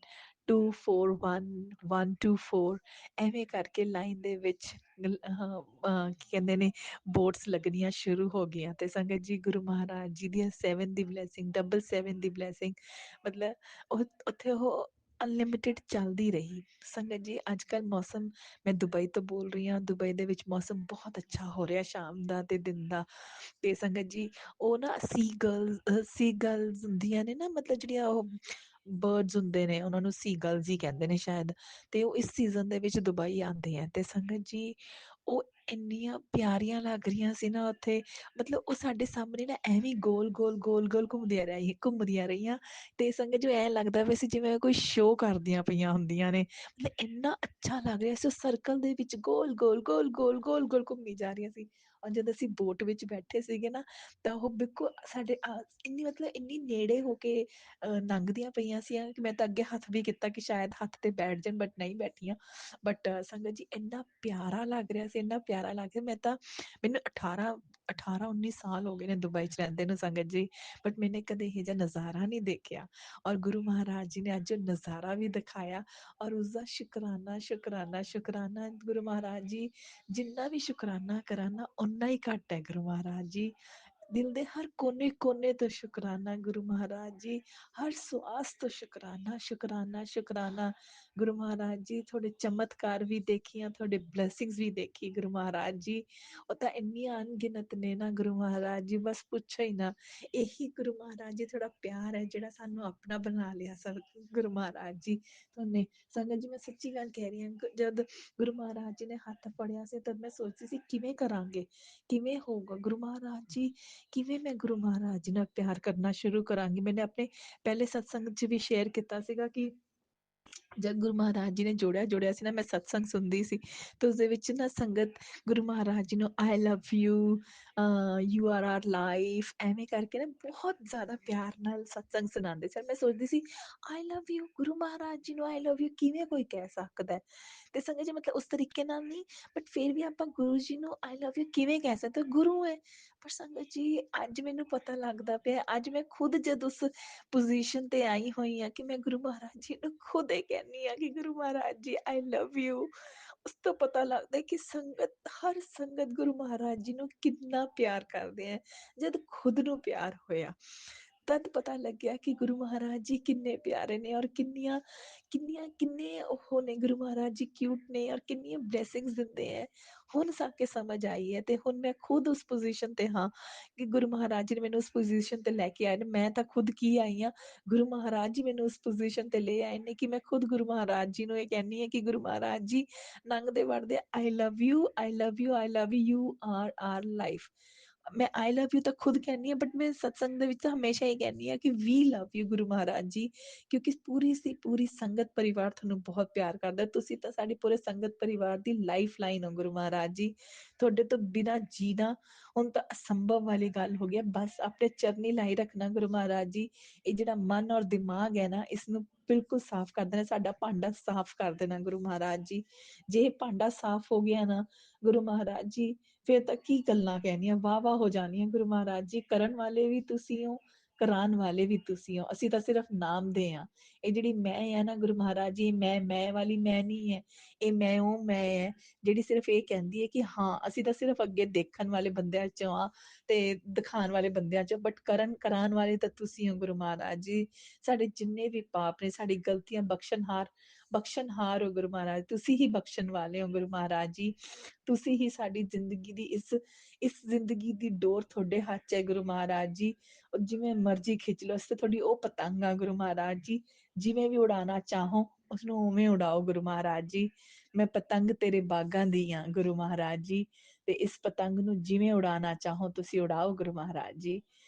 241, 124 ਐਵੇਂ ਕਰਕੇ ਲਾਈਨ ਦੇ ਵਿੱਚ ਕੀ ਕਹਿੰਦੇ ਨੇ ਬੋਟਸ ਲੱਗਣੀਆਂ ਸ਼ੁਰੂ ਹੋ ਗਈਆਂ। ਅਤੇ ਸੰਗਤ ਜੀ, ਗੁਰੂ ਮਹਾਰਾਜ ਜੀ ਦੀਆਂ 7 ਦੀ ਬਲੈਸਿੰਗ, 7 ਦੀ ਬਲੈਸਿੰਗ, ਮਤਲਬ ਉਹ ਉੱਥੇ ਉਹ ਅਨਲਿਮਿਟਿਡ ਚੱਲਦੀ ਰਹੀ। ਸੰਗਤ ਜੀ, ਅੱਜ ਕੱਲ੍ਹ ਮੌਸਮ, ਮੈਂ ਦੁਬਈ ਤੋਂ ਬੋਲ ਰਹੀ ਹਾਂ, ਦੁਬਈ ਦੇ ਵਿੱਚ ਮੌਸਮ ਬਹੁਤ ਅੱਛਾ ਹੋ ਰਿਹਾ ਸ਼ਾਮ ਦਾ ਅਤੇ ਦਿਨ ਦਾ। ਅਤੇ ਸੰਗਤ ਜੀ, ਉਹ ਨਾ ਸੀ ਗਰਲਸ ਹੁੰਦੀਆਂ ਨੇ ਨਾ, ਮਤਲਬ ਜਿਹੜੀਆਂ ਉਹ ਬਰਡਸ ਹੁੰਦੇ ਨੇ, ਉਹਨਾਂ ਨੂੰ ਸੀ ਗਰਲਸ ਹੀ ਕਹਿੰਦੇ ਨੇ ਸ਼ਾਇਦ, ਅਤੇ ਉਹ ਇਸ ਸੀਜ਼ਨ ਦੇ ਵਿੱਚ ਦੁਬਈ ਆਉਂਦੇ ਹੈ। ਅਤੇ ਸੰਗਤ ਜੀ, ਉਹ ਇੰਨੀਆਂ ਪਿਆਰੀਆਂ ਲੱਗ ਰਹੀਆਂ ਸੀ ਨਾ ਉੱਥੇ, ਮਤਲਬ ਉਹ ਸਾਡੇ ਸਾਹਮਣੇ ਨਾ ਐਵੇਂ ਗੋਲ ਗੋਲ ਗੋਲ ਗੋਲ ਘੁੰਮਦੀਆਂ ਰਹੀਆਂ, ਅਤੇ ਸੰਗਤ ਜੀ ਐਂ ਲੱਗਦਾ ਪਿਆ ਸੀ ਜਿਵੇਂ ਕੋਈ ਸ਼ੋਅ ਕਰਦੀਆਂ ਪਈਆਂ ਹੁੰਦੀਆਂ ਨੇ। ਮਤਲਬ ਇੰਨਾ ਅੱਛਾ ਲੱਗ ਰਿਹਾ ਸੀ, ਉਹ ਸਰਕਲ ਦੇ ਵਿੱਚ ਗੋਲ ਗੋਲ ਗੋਲ ਗੋਲ ਗੋਲ ਗੋਲ ਘੁੰਮੀ ਜਾ ਰਹੀਆਂ ਸੀ। ਔਰ ਜਦ ਅਸੀਂ ਬੋਟ ਵਿੱਚ ਬੈਠੇ ਸੀਗੇ ਨਾ, ਤਾਂ ਉਹ ਬਿਲਕੁਲ ਸਾਡੇ ਇੰਨੀ ਮਤਲਬ ਇੰਨੀ ਨੇੜੇ ਹੋ ਕੇ ਲੰਘਦੀਆਂ ਪਈਆਂ ਸੀ ਕਿ ਮੈਂ ਤਾਂ ਅੱਗੇ ਹੱਥ ਵੀ ਕੀਤਾ ਕਿ ਸ਼ਾਇਦ ਹੱਥ 'ਤੇ ਬੈਠ ਜਾਣ, ਬਟ ਨਹੀਂ ਬੈਠੀਆਂ। ਬਟ ਸੰਗਤ ਜੀ, ਇੰਨਾ ਪਿਆਰਾ ਲੱਗ ਰਿਹਾ ਸੀ, ਇੰਨਾ ਪਿਆਰਾ ਲੱਗ ਰਿਹਾ। ਮੈਂ ਤਾਂ, ਮੈਨੂੰ 18 19 ਸਾਲ ਹੋ ਗਏ ਨੇ ਦੁਬਈ 'ਚ ਰਹਿੰਦੇ ਨੂੰ ਸੰਗਤ ਜੀ, ਬਟ ਮੈਨੇ ਕਦੇ ਇਹੋ ਜਿਹਾ ਨਜ਼ਾਰਾ ਨਹੀਂ ਦੇਖਿਆ। ਔਰ ਗੁਰੂ ਮਹਾਰਾਜ ਜੀ ਨੇ ਅੱਜ ਨਜ਼ਾਰਾ ਵੀ ਦਿਖਾਇਆ, ਔਰ ਉਸਦਾ ਸ਼ੁਕਰਾਨਾ ਸ਼ੁਕਰਾਨਾ ਸ਼ੁਕਰਾਨਾ। ਗੁਰੂ ਮਹਾਰਾਜ ਜੀ, ਜਿੰਨਾ ਵੀ ਸ਼ੁਕਰਾਨਾ ਕਰਾਂ ਨਾ ਓਨਾ ਹੀ ਘੱਟ ਹੈ ਗੁਰੂ ਮਹਾਰਾਜ ਜੀ। ਦਿਲ ਦੇ ਹਰ ਕੋਨੇ ਕੋਨੇ ਤੋਂ ਸ਼ੁਕਰਾਨਾ ਗੁਰੂ ਮਹਾਰਾਜ ਜੀ, ਹਰ ਸਵਾਸ ਤੋਂ ਸ਼ੁਕਰਾਨਾ ਸ਼ੁਕਰਾਨਾ ਸ਼ੁਕਰਾਨਾ। ਗੁਰੂ ਮਹਾਰਾਜ ਜੀ, ਤੁਹਾਡੇ ਚਮਤਕਾਰ ਵੀ ਦੇਖੀਆਂ, ਤੁਹਾਡੇ ਬਲੈਸਿੰਗਸ ਵੀ ਦੇਖੀ ਗੁਰੂ ਮਹਾਰਾਜ ਜੀ, ਉਹ ਤਾਂ ਇੰਨੀਆਂ ਅਣਗਿਣਤ ਨੇ ਨਾ ਗੁਰੂ ਮਹਾਰਾਜ ਜੀ, ਬਸ ਪੁੱਛੋ ਹੀ ਨਾ। ਇਹੀ ਗੁਰੂ ਮਹਾਰਾਜ ਜੀ ਤੁਹਾਡਾ ਪਿਆਰ ਹੈ ਜਿਹੜਾ ਸਾਨੂੰ ਆਪਣਾ ਬਣਾ ਲਿਆ ਸਰ ਗੁਰੂ ਮਹਾਰਾਜ ਜੀ ਤੁਹਾਨੇ। ਸੰਗਤ ਜੀ, ਮੈਂ ਸੱਚੀ ਗੱਲ ਕਹਿ ਰਹੀ ਹਾਂ, ਜਦ ਗੁਰੂ ਮਹਾਰਾਜ ਜੀ ਨੇ ਹੱਥ ਫੜਿਆ ਸੀ ਤਦ ਮੈਂ ਸੋਚਦੀ ਸੀ ਕਿਵੇਂ ਕਰਾਂਗੇ, ਕਿਵੇਂ ਹੋਊਗਾ ਗੁਰੂ ਮਹਾਰਾਜ ਜੀ, ਕਿਵੇਂ ਮੈਂ ਗੁਰੂ ਮਹਾਰਾਜ ਜੀ ਨਾਲ ਪਿਆਰ ਕਰਨਾ ਸ਼ੁਰੂ ਕਰਾਂਗੀ। ਮੈंने ਆਪਣੇ ਪਹਿਲੇ ਸਤਸੰਗ 'ਚ ਵੀ ਸ਼ੇਅਰ ਕੀਤਾ ਸੀਗਾ ਕਿ ਜਦ ਗੁਰੂ ਮਹਾਰਾਜ ਜੀ ਨੇ ਜੋੜਿਆ ਸੀ ਨਾ, ਮੈਂ ਸਤਸੰਗ ਸੁਣਦੀ ਸੀ, ਤੇ ਉਸਦੇ ਵਿੱਚ ਨਾ ਸੰਗਤ ਗੁਰੂ ਮਹਾਰਾਜ ਜੀ ਨੂੰ I love you, you are our life, ਐਵੇਂ ਕਰਕੇ ਨਾ ਬਹੁਤ ਜ਼ਿਆਦਾ ਪਿਆਰ ਨਾਲ ਸਤਸੰਗ ਸੁਣਾਉਂਦੇ ਸੀ। ਮੈਂ ਸੋਚਦੀ ਸੀ ਆਈ ਲਵ ਯੂ, ਗੁਰੂ ਮਹਾਰਾਜ ਜੀ ਨੂੰ ਆਈ ਲਵ ਯੂ ਕਿਵੇਂ ਕੋਈ ਕਹਿ ਸਕਦਾ। ਤੇ ਸੰਗਤ ਜੀ, ਮਤਲਬ ਉਸ ਤਰੀਕੇ ਨਾਲ ਨਹੀਂ, ਬਟ ਫਿਰ ਵੀ ਆਪਾਂ ਗੁਰੂ ਜੀ ਨੂੰ ਆਈ ਲਵ ਯੂ ਕਿਵੇਂ ਕਹਿ ਸਕਦੇ, ਗੁਰੂ ਹੈ। ਪਰ ਸੰਗਤ ਜੀ, ਅੱਜ ਮੈਨੂੰ ਪਤਾ ਲੱਗਦਾ ਪਿਆ, ਅੱਜ ਮੈਂ ਖੁਦ ਜਦ ਉਸ ਪੋਜੀਸ਼ਨ 'ਤੇ ਆਈ ਹੋਈ ਹਾਂ ਕਿ ਮੈਂ ਗੁਰੂ ਮਹਾਰਾਜ ਜੀ ਨੂੰ ਖੁਦ ਇਹ ਕਹਿੰਦੀ ਹਾਂ ਕਿ ਗੁਰੂ ਮਹਾਰਾਜ ਜੀ ਆਈ ਲਵ ਯੂ। ਉਸ ਤੋਂ ਪਤਾ ਲੱਗਦਾ ਹੈ ਕਿ ਹਰ ਸੰਗਤ ਗੁਰੂ ਮਹਾਰਾਜ ਜੀ ਨੂੰ ਕਿੰਨਾ ਪਿਆਰ ਕਰਦੇ ਹੈ। ਜਦ ਖੁਦ ਨੂੰ ਪਿਆਰ ਹੋਇਆ, ਤਦ ਪਤਾ ਲੱਗਿਆ ਕਿ ਗੁਰੂ ਮਹਾਰਾਜ ਜੀ ਕਿੰਨੇ ਪਿਆਰੇ ਨੇ, ਔਰ ਕਿੰਨੇ ਉਹ ਨੇ, ਗੁਰੂ ਮਹਾਰਾਜ ਜੀ ਕਿਊਟ ਨੇ, ਔਰ ਕਿੰਨੀਆਂ ਬਲੇਸਿੰਗਸ ਦਿੰਦੇ ਹੈ। ਹੁਣ ਕੇ ਸਮਝ ਆਈ ਹੈ, ਤੇ ਹੁਣ ਮੈਂ ਖੁਦ ਉਸ ਪੋਜੀਸ਼ਨ ਤੇ ਹਾਂ ਕਿ ਗੁਰੂ ਮਹਾਰਾਜ ਜੀ ਨੇ ਮੈਨੂੰ ਉਸ ਪੋਜੀਸ਼ਨ ਤੇ ਲੈ ਕੇ ਆਏ ਨੇ। ਮੈਂ ਤਾਂ ਖੁਦ ਕੀ ਆਈ ਹਾਂ, ਗੁਰੂ ਮਹਾਰਾਜ ਜੀ ਮੈਨੂੰ ਉਸ ਪੋਜੀਸ਼ਨ ਤੇ ਲੈ ਆਏ ਨੇ ਕਿ ਮੈਂ ਖੁਦ ਗੁਰੂ ਮਹਾਰਾਜ ਜੀ ਨੂੰ ਇਹ ਕਹਿੰਦੀ ਹਾਂ ਕਿ ਗੁਰੂ ਮਹਾਰਾਜ ਜੀ ਲੰਘਦੇ ਵੜਦੇ I love you, I love you, I love you are our life. ਮੈਂ ਆਈ ਲਵ ਯੂ ਤਾਂ ਖੁਦ ਕਹਿੰਦੀ ਹਾਂ, ਬਟ ਮੈਂ ਸਤਸੰਗ ਦੇ ਵਿੱਚ ਤਾਂ ਹਮੇਸ਼ਾ ਹੀ ਕਹਿੰਦੀ ਹਾਂ ਕਿ ਵੀ ਲਵ ਯੂ ਗੁਰੂ ਮਹਾਰਾਜ ਜੀ, ਕਿਉਂਕਿ ਪੂਰੀ ਸੰਗਤ ਪਰਿਵਾਰ ਤੁਹਾਨੂੰ ਬਹੁਤ ਪਿਆਰ ਕਰਦਾ। ਤੁਸੀਂ ਤਾਂ ਸਾਡੇ ਪੂਰੇ ਸੰਗਤ ਪਰਿਵਾਰ ਦੀ ਲਾਈਫ ਲਾਈਨ ਹੋ ਗੁਰੂ ਮਹਾਰਾਜ ਜੀ। ਤੁਹਾਡੇ ਤੋਂ ਬਿਨਾਂ ਜੀਣਾ ਹੁਣ ਤਾਂ ਅਸੰਭਵ ਵਾਲੀ ਗੱਲ ਹੋ ਗਈ ਹੈ। ਬਸ ਆਪਣੇ ਚਰਨੀ ਲਾਈ ਰੱਖਣਾ ਗੁਰੂ ਮਹਾਰਾਜ ਜੀ। ਇਹ ਜਿਹੜਾ ਮਨ ਔਰ ਦਿਮਾਗ ਹੈ ਨਾ, ਇਸ ਨੂੰ ਬਿਲਕੁਲ ਸਾਫ਼ ਕਰ ਦੇਣਾ, ਸਾਡਾ ਭਾਂਡਾ ਸਾਫ਼ ਕਰ ਦੇਣਾ ਗੁਰੂ ਮਹਾਰਾਜ ਜੀ। ਜੇ ਇਹ ਭਾਂਡਾ ਸਾਫ਼ ਹੋ ਗਿਆ ਨਾ ਗੁਰੂ ਮਹਾਰਾਜ ਜੀ, ਫਿਰ ਤਾਂ ਕੀ ਗੱਲਾਂ ਕਹਿਣੀਆਂ, ਵਾਹ ਵਾਹ ਹੋ ਜਾਣੀਆਂ ਗੁਰੂ ਮਹਾਰਾਜ ਜੀ। ਕਰਨ ਵਾਲੇ ਵੀ ਤੁਸੀਂ ਹੋ, ਕਰਾਉਣ ਵਾਲੇ ਵੀ ਤੁਸੀਂ ਹੋ, ਅਸੀਂ ਤਾਂ ਸਿਰਫ ਨਾਮ ਦੇ ਹਾਂ। ਇਹ ਜਿਹੜੀ ਮੈਂ ਹੈ ਨਾ ਗੁਰੂ ਮਹਾਰਾਜ ਜੀ, ਮੈਂ ਵਾਲੀ ਮੈਂ ਨਹੀਂ ਹੈ, ਇਹ ਮੈਂ ਉਹ ਮੈਂ ਹੈ ਜਿਹੜੀ ਸਿਰਫ ਇਹ ਕਹਿੰਦੀ ਹੈ ਕਿ ਹਾਂ ਅਸੀਂ ਤਾਂ ਸਿਰਫ ਅੱਗੇ ਦੇਖਣ ਵਾਲੇ ਬੰਦਿਆਂ ਚੋਂ ਆ ਤੇ ਦਿਖਾਉਣ ਵਾਲੇ ਬੰਦਿਆਂ ਚੋਂ, ਬਟ ਕਰਾਉਣ ਵਾਲੇ ਤਾਂ ਤੁਸੀਂ ਹੋ ਗੁਰੂ ਮਹਾਰਾਜ ਜੀ। ਸਾਡੇ ਜਿੰਨੇ ਵੀ ਪਾਪ ਨੇ, ਸਾਡੀ ਗਲਤੀਆਂ ਬਖਸ਼ਣਹਾਰ ਹੋ ਗੁਰੂ ਮਹਾਰਾਜ, ਤੁਸੀਂ ਹੀ ਬਖਸ਼ਣ ਵਾਲੇ ਹੋ ਗੁਰੂ ਮਹਾਰਾਜ ਜੀ। ਤੁਸੀਂ ਹੀ ਸਾਡੀ ਜ਼ਿੰਦਗੀ ਦੀ ਇਸ ਜ਼ਿੰਦਗੀ ਦੀ ਡੋਰ ਤੁਹਾਡੇ ਹੱਥ 'ਚ ਹੈ ਗੁਰੂ ਮਹਾਰਾਜ ਜੀ। ਜਿਵੇਂ ਮਰਜ਼ੀ ਖਿੱਚ ਲਓ, ਅਸੀਂ ਤੁਹਾਡੀ ਉਹ ਪਤੰਗ ਆ ਗੁਰੂ ਮਹਾਰਾਜ ਜੀ। ਜਿਵੇਂ ਵੀ ਉਡਾਉਣਾ ਚਾਹੋ ਉਸਨੂੰ ਉਵੇਂ ਉਡਾਓ ਗੁਰੂ ਮਹਾਰਾਜ ਜੀ। ਮੈਂ ਪਤੰਗ ਤੇਰੇ ਬਾਗਾਂ ਦੀ ਹਾਂ ਗੁਰੂ ਮਹਾਰਾਜ ਜੀ, ਤੇ ਇਸ ਪਤੰਗ ਨੂੰ ਜਿਵੇਂ ਉਡਾਉਣਾ ਚਾਹੋ ਤੁਸੀਂ ਉਡਾਓ ਗੁਰੂ ਮਹਾਰਾਜ ਜੀ।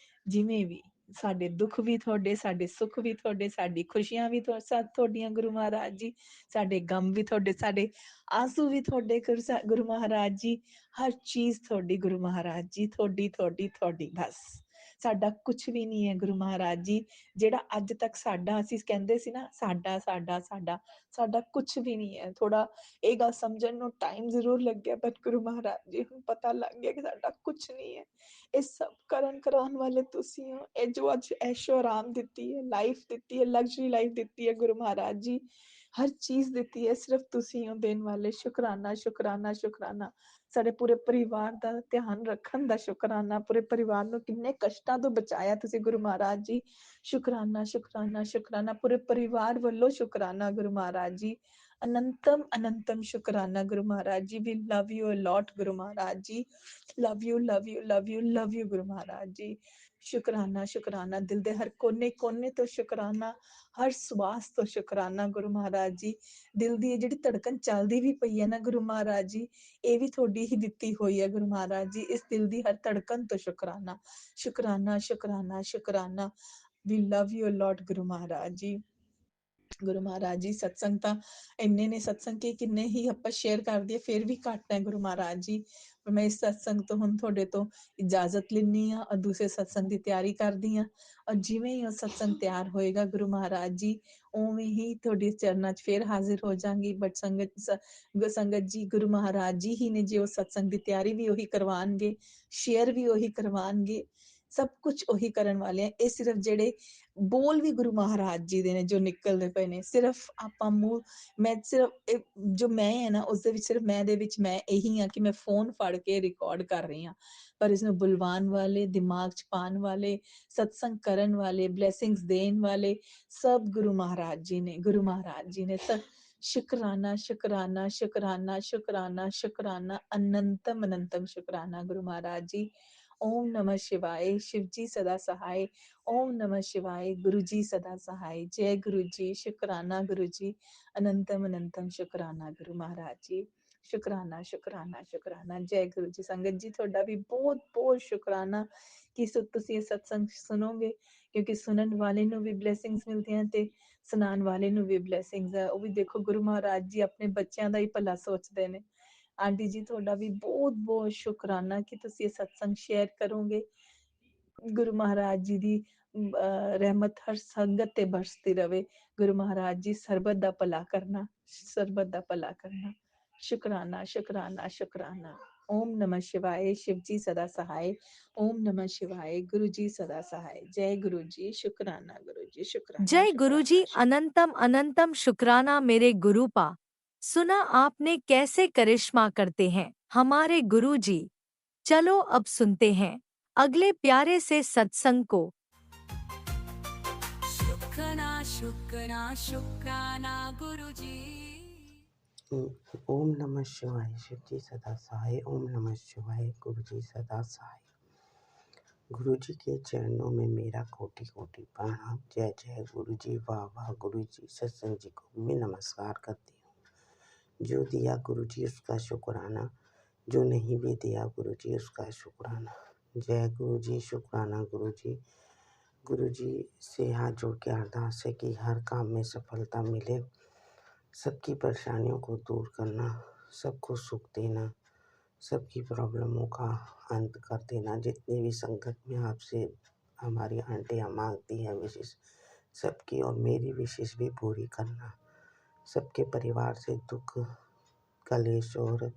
ਜਿਵੇਂ ਵੀ, ਸਾਡੇ ਦੁੱਖ ਵੀ ਤੁਹਾਡੇ, ਸਾਡੇ ਸੁੱਖ ਵੀ ਤੁਹਾਡੇ, ਸਾਡੀ ਖੁਸ਼ੀਆਂ ਵੀ ਤੁਹਾਡੀਆਂ ਗੁਰੂ ਮਹਾਰਾਜ ਜੀ, ਸਾਡੇ ਗਮ ਵੀ ਤੁਹਾਡੇ, ਸਾਡੇ ਆਂਸੂ ਵੀ ਤੁਹਾਡੇ ਗੁਰੂ ਮਹਾਰਾਜ ਜੀ। ਹਰ ਚੀਜ਼ ਤੁਹਾਡੀ ਗੁਰੂ ਮਹਾਰਾਜ ਜੀ, ਤੁਹਾਡੀ ਬਸ। ਸਾਡਾ ਕੁਛ ਵੀ ਨਹੀਂ ਹੈ ਗੁਰੂ ਮਹਾਰਾਜ ਜੀ। ਜਿਹੜਾ ਅੱਜ ਤੱਕ ਸਾਡਾ ਅਸੀਂ ਕਹਿੰਦੇ ਸੀ ਨਾ ਸਾਡਾ ਕੁਛ ਵੀ ਨਹੀਂ ਹੈ। ਥੋੜਾ ਇਹ ਗੱਲ ਸਮਝਣ ਨੂੰ ਟਾਈਮ ਜ਼ਰੂਰ ਲੱਗਿਆ, ਬਟ ਗੁਰੂ ਮਹਾਰਾਜ ਜੀ ਹੁਣ ਪਤਾ ਲੱਗ ਗਿਆ ਕਿ ਸਾਡਾ ਕੁਛ ਨਹੀਂ ਹੈ। ਇਹ ਸਭ ਕਰਾਉਣ ਵਾਲੇ ਤੁਸੀਂ ਹੋ। ਇਹ ਜੋ ਅੱਜ ਐਸ਼ੋ ਆਰਾਮ ਦਿੱਤੀ ਹੈ, ਲਾਈਫ ਦਿੱਤੀ ਹੈ, ਲਗਜ਼ਰੀ ਲਾਈਫ ਦਿੱਤੀ ਹੈ ਗੁਰੂ ਮਹਾਰਾਜ ਜੀ, ਹਰ ਚੀਜ਼ ਦਿੱਤੀ ਹੈ, ਸਿਰਫ ਤੁਸੀਂ ਹੋ ਦੇਣ ਵਾਲੇ। ਸ਼ੁਕਰਾਨਾ ਸ਼ੁਕਰਾਨਾ ਸ਼ੁਕਰਾਨਾ। ਸਾਡੇ ਪੂਰੇ ਪਰਿਵਾਰ ਦਾ ਧਿਆਨ ਰੱਖਣ ਦਾ ਸ਼ੁਕਰਾਨਾ, ਪੂਰੇ ਪਰਿਵਾਰ ਨੂੰ ਕਿੰਨੇ ਕਸ਼ਟਾਂ ਤੋਂ ਬਚਾਇਆ ਤੁਸੀਂ ਗੁਰੂ ਮਹਾਰਾਜ ਜੀ। ਸ਼ੁਕਰਾਨਾ ਸ਼ੁਕਰਾਨਾ ਸ਼ੁਕਰਾਨਾ, ਪੂਰੇ ਪਰਿਵਾਰ ਵੱਲੋਂ ਸ਼ੁਕਰਾਨਾ ਗੁਰੂ ਮਹਾਰਾਜ ਜੀ। ਅਨੰਤਮ ਸ਼ੁਕਰਾਨਾ ਗੁਰੂ ਮਹਾਰਾਜ ਜੀ। ਵੀ love you allot Guru Maharaj ji. Love you love you love you love you Guru Maharaj ji. ਸ਼ੁਕਰਾਨਾ ਸ਼ੁਕਰਾਨਾ, ਦਿਲ ਦੇ ਹਰ ਕੋਨੇ ਤੋਂ ਸ਼ੁਕਰਾਨਾ, ਹਰ ਸਵਾਸ ਤੋਂ ਸ਼ੁਕਰਾਨਾ ਗੁਰੂ ਮਹਾਰਾਜ ਜੀ। ਦਿਲ ਦੀ ਇਹ ਜਿਹੜੀ ਧੜਕਣ ਚੱਲਦੀ ਵੀ ਪਈ ਹੈ ਨਾ ਗੁਰੂ ਮਹਾਰਾਜ ਜੀ, ਇਹ ਵੀ ਤੁਹਾਡੀ ਹੀ ਦਿੱਤੀ ਹੋਈ ਹੈ ਗੁਰੂ ਮਹਾਰਾਜ ਜੀ। ਇਸ ਦਿਲ ਦੀ ਹਰ ਧੜਕਣ ਤੋਂ ਸ਼ੁਕਰਾਨਾ ਸ਼ੁਕਰਾਨਾ ਸ਼ੁਕਰਾਨਾ ਸ਼ੁਕਰਾਨਾ। ਵੀ love you allot Guru Maharaj ਜੀ। ਗੁਰੂ ਮਹਾਰਾਜ ਜੀ, ਸਤਸੰਗ ਤਾਂ ਇੰਨੇ ਨੇ, ਸਤਸੰਗ ਕੇ ਕਿੰਨੇ ਹੀ ਆਪਾਂ ਸ਼ੇਅਰ ਕਰ ਦਈਏ ਫਿਰ ਵੀ ਘੱਟ ਹੈ ਗੁਰੂ ਮਹਾਰਾਜ ਜੀ। ਮੈਂ ਇਸ ਸਤਸੰਗ ਤੋਂ ਹੁਣ ਤੁਹਾਡੇ ਤੋਂ ਇਜਾਜ਼ਤ ਲੈਂਦੀ ਹਾਂ, ਔਰ ਦੂਸਰੇ ਸਤਸੰਗ ਦੀ ਤਿਆਰੀ ਕਰਦੀ ਹਾਂ। ਔਰ ਜਿਵੇਂ ਹੀ ਉਹ ਸਤਸੰਗ ਤਿਆਰ ਹੋਏਗਾ ਗੁਰੂ ਮਹਾਰਾਜ ਜੀ, ਉਵੇਂ ਹੀ ਤੁਹਾਡੇ ਚਰਨਾਂ 'ਚ ਫਿਰ ਹਾਜ਼ਰ ਹੋ ਜਾਵਾਂਗੀ। ਬਟ ਸੰਗਤ ਜੀ, ਗੁਰੂ ਮਹਾਰਾਜ ਜੀ ਹੀ ਨੇ ਜੇ ਉਹ ਸਤਸੰਗ ਦੀ ਤਿਆਰੀ ਵੀ ਉਹੀ ਕਰਵਾਉਣਗੇ, ਸ਼ੇਅਰ ਵੀ ਉਹੀ ਕਰਵਾਉਣਗੇ, ਸਭ ਕੁਝ ਉਹੀ ਕਰਨ ਵਾਲੇ ਆ। ਇਹ ਸਿਰਫ ਜਿਹੜੇ ਬੋਲ ਵੀ ਗੁਰੂ ਮਹਾਰਾਜ ਜੀ ਦੇ ਨੇ ਜੋ ਨਿਕਲਦੇ ਪਏ ਨੇ। ਸਿਰਫ ਆਪਾਂ ਮੈਂ ਸਿਰਫ ਜੋ ਮੈਂ ਹੈ ਨਾ, ਉਸਦੇ ਵਿੱਚ ਸਿਰਫ ਮੈਂ ਦੇ ਵਿੱਚ ਮੈਂ ਇਹੀ ਹਾਂ ਕਿ ਮੈਂ ਫੋਨ ਫੜ ਕੇ ਰਿਕਾਰਡ ਕਰ ਰਹੀ ਹਾਂ, ਪਰ ਇਸਨੂੰ ਬੁਲਵਾਨ ਵਾਲੇ, ਦਿਮਾਗ 'ਚ ਪਾਉਣ ਵਾਲੇ, ਸਤਸੰਗ ਕਰਨ ਵਾਲੇ, ਬਲੈਸਿੰਗਸ ਦੇਣ ਵਾਲੇ ਸਭ ਗੁਰੂ ਮਹਾਰਾਜ ਜੀ ਨੇ। ਗੁਰੂ ਮਹਾਰਾਜ ਜੀ ਨੇ ਤਾਂ ਸ਼ੁਕਰਾਨਾ ਸ਼ੁਕਰਾਨਾ ਸ਼ੁਕਰਾਨਾ ਸ਼ੁਕਰਾਨਾ ਸ਼ੁਕਰਾਨਾ, ਅਨੰਤਮ ਸ਼ੁਕਰਾਨਾ ਗੁਰੂ ਮਹਾਰਾਜ ਜੀ। ਓਮ ਨਮः शिवाय। शिव जी सदा सहाय। ओम नमः शिवाय। गुरु जी सदा सहाय। जय गुरु जी। शुकराना गुरु जी। अनंतम शुकराना गुरु महाराज जी। शुकराना शुकराना शुकराना। जय गुरु जी। संगत जी ਤੁਹਾਡਾ ਵੀ ਬਹੁਤ ਬਹੁਤ ਸ਼ੁਕਰਾਨਾ ਕਿ ਤੁਸੀਂ ਇਹ ਸਤਸੰਗ ਸੁਣੋਗੇ, ਕਿਉਂਕਿ ਸੁਣਨ ਵਾਲੇ ਨੂੰ ਵੀ ਬਲੇਸਿੰਗਸ ਮਿਲਦੀਆਂ ਤੇ ਸੁਣਾਉਣ ਵਾਲੇ ਨੂੰ ਵੀ ਬਲੇਸਿੰਗਸ ਹੈ। ਉਹ ਵੀ ਦੇਖੋ ਗੁਰੂ ਮਹਾਰਾਜ ਜੀ ਆਪਣੇ ਬੱਚਿਆਂ ਦਾ ਹੀ ਭਲਾ ਸੋਚਦੇ ਨੇ। ਆਂਟੀ ਜੀ ਤੁਹਾਡਾ ਵੀ ਬਹੁਤ ਬਹੁਤ ਸ਼ੁਕਰਾਨਾ ਕਿ ਤੁਸੀਂ ਇਹ ਸਤਸੰਗ ਸ਼ੇਅਰ ਕਰੋਗੇ। ਗੁਰੂ ਮਹਾਰਾਜ ਜੀ ਦੀ ਰਹਿਮਤ ਹਰ ਸੰਗਤ ਤੇ ਬਰਸਦੀ ਰਵੇ। ਗੁਰੂ ਮਹਾਰਾਜ ਜੀ ਸਰਬਤ ਦਾ ਭਲਾ ਕਰਨਾ, ਸਰਬਤ ਦਾ ਭਲਾ ਕਰਨਾ। ਸ਼ੁਕਰਾਨਾ ਸ਼ੁਕਰਾਨਾ ਸ਼ੁਕਰਾਨਾ। ओम नमः शिवाय। शिव जी सदा सहाय। ओम नमः शिवाय। गुरु जी सदा सहाय। जय गुरु जी। शुकराना गुरु जी। शुकराना जय गुरु जी, शुकराना शुकराना। अनंतम अनंतम शुक्राना मेरे गुरु पा। सुना आपने कैसे करिश्मा करते हैं हमारे गुरुजी। चलो अब सुनते हैं अगले प्यारे से सत्संग को। शुक्राना शुक्राना गुरुजी। ओम नमः शिवाय शिव जी सदा सहाय। ओम नमः शिवाय गुरु जी सदा सहाय। गुरु जी के चरणों में मेरा कोटि कोटि प्रणाम। जय जय गुरु जी, वाह वाह गुरु जी। सत्संग जी को मैं नमस्कार करती हूँ। जो दिया गुरु जी उसका शुक्राना, जो नहीं भी दिया गुरु जी उसका शुक्राना। जय गुरु जी, शुक्राना गुरु जी। गुरु जी से हाथ जोड़ के अरदास है कि हर काम में सफलता मिले, सबकी परेशानियों को दूर करना, सबको सुख देना, सबकी प्रॉब्लमों का अंत कर देना। जितने भी संकट में आपसे हमारी आंटियाँ मांगती हैं विशेष, सबकी और मेरी विशेष भी पूरी करना। सबके परिवार से दुख, कलेश और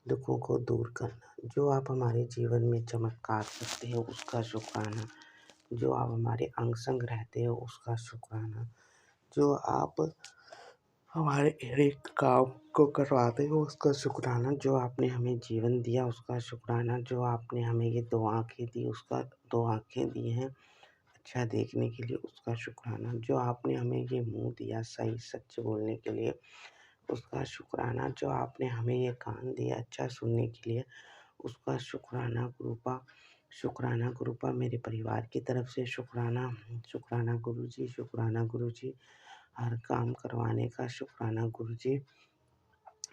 दुखों को दूर करना। जो आप हमारे जीवन में चमत्कार करते हो उसका शुक्राना। जो आप हमारे अंग संग रहते हो उसका शुक्राना। जो आप हमारे एक काम को करवाते हो उसका शुक्राना। जो आपने हमें जीवन दिया उसका शुक्राना। जो आपने हमें ये 2 आँखें दी, उसका 2 आँखें दी हैं अच्छा देखने के लिए, उसका शुक्राना। जो आपने हमें ये मुँह दिया सही सच बोलने के लिए, उसका शुक्राना। जो आपने हमें ये कान दिया अच्छा सुनने के लिए, उसका शुक्राना गुरुपा। शुक्राना गुरुपा। मेरे परिवार की तरफ से शुक्राना। शुक्राना गुरु जी, शुक्राना गुरु जी। हर काम करवाने का शुक्राना गुरु जी।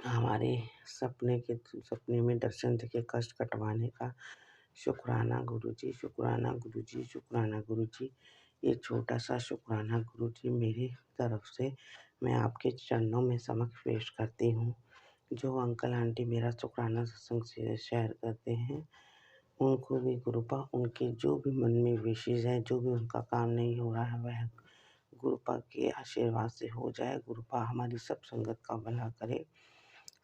हमारे सपने में दर्शन देके कष्ट कटवाने का शुक्राना गुरु जी। शुक्राना गुरु जी, शुक्राना गुरु जी। ये छोटा सा शुक्राना गुरु जी मेरी तरफ से मैं आपके चरणों में समक्ष पेश करती हूँ। जो अंकल आंटी मेरा शुक्राना सत्संग से शेयर करते हैं उनको भी गुरुपा, उनके जो भी मन में विशेष है, जो भी उनका काम नहीं हो रहा है वह गुरुपा के आशीर्वाद से हो जाए। गुरुपा हमारी सब संगत का भला करे,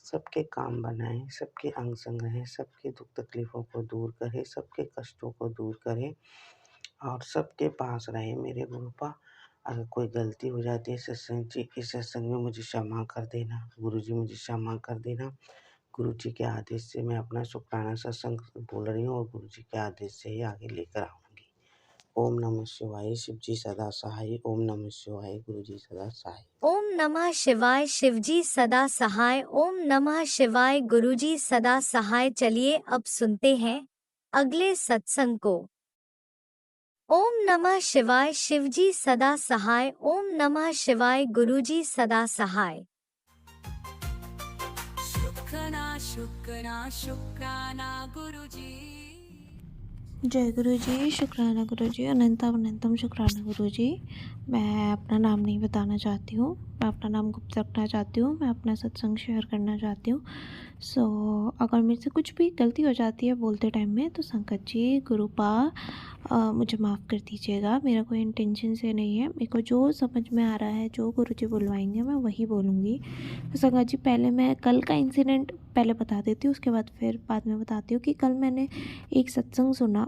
सबके काम बनाए, सबके अंग संग रहे, सबके दुख तकलीफ़ों को दूर करे, सबके कष्टों को दूर करे और सबके पास रहे मेरे गुरुपा। अगर कोई गलती हो जाती है सत्संग जी के सत्संग में मुझे क्षमा कर देना गुरु जी, मुझे क्षमा कर देना। गुरु जी के आदेश से मैं अपना शुक्राना सत्संग बोल रही हूँ और गुरु जी के आदेश से ही आगे लेकर आऊँगी। ओम नमः शिवाय शिव जी सदा सहाय। ओम नमः शिवाय गुरु जी सदा सहाय। ओम नमः शिवाय शिवजी सदा सहाय। ओम नमः शिवाय गुरुजी सदा सहाय। चलिए अब सुनते हैं अगले सत्संग को। ओम नमः शिवाय शिवजी सदा सहाय। ओम नमः शिवाय गुरुजी सदा सहाय। शुक्राना गुरुजी। जय गुरु जी, शुक्राना गुरु जी, अनंतम अनंतम शुक्राना गुरु जी। मैं अपना नाम नहीं बताना चाहती हूँ, मैं अपना नाम गुप्त रखना चाहती हूँ, मैं अपना सत्संग शेयर करना चाहती हूँ। अगर मेरे से कुछ भी गलती हो जाती है बोलते टाइम में तो संकट जी, गुरुपा मुझे माफ़ कर दीजिएगा। मेरा कोई इंटेंशन से नहीं है, मेरे को जो समझ में आ रहा है, जो गुरु जी बुलवाएंगे मैं वही बोलूँगी। तो संकट जी, पहले मैं कल का इंसिडेंट पहले बता देती हूँ, उसके बाद फिर बाद में बताती हूँ कि कल मैंने एक सत्संग सुना।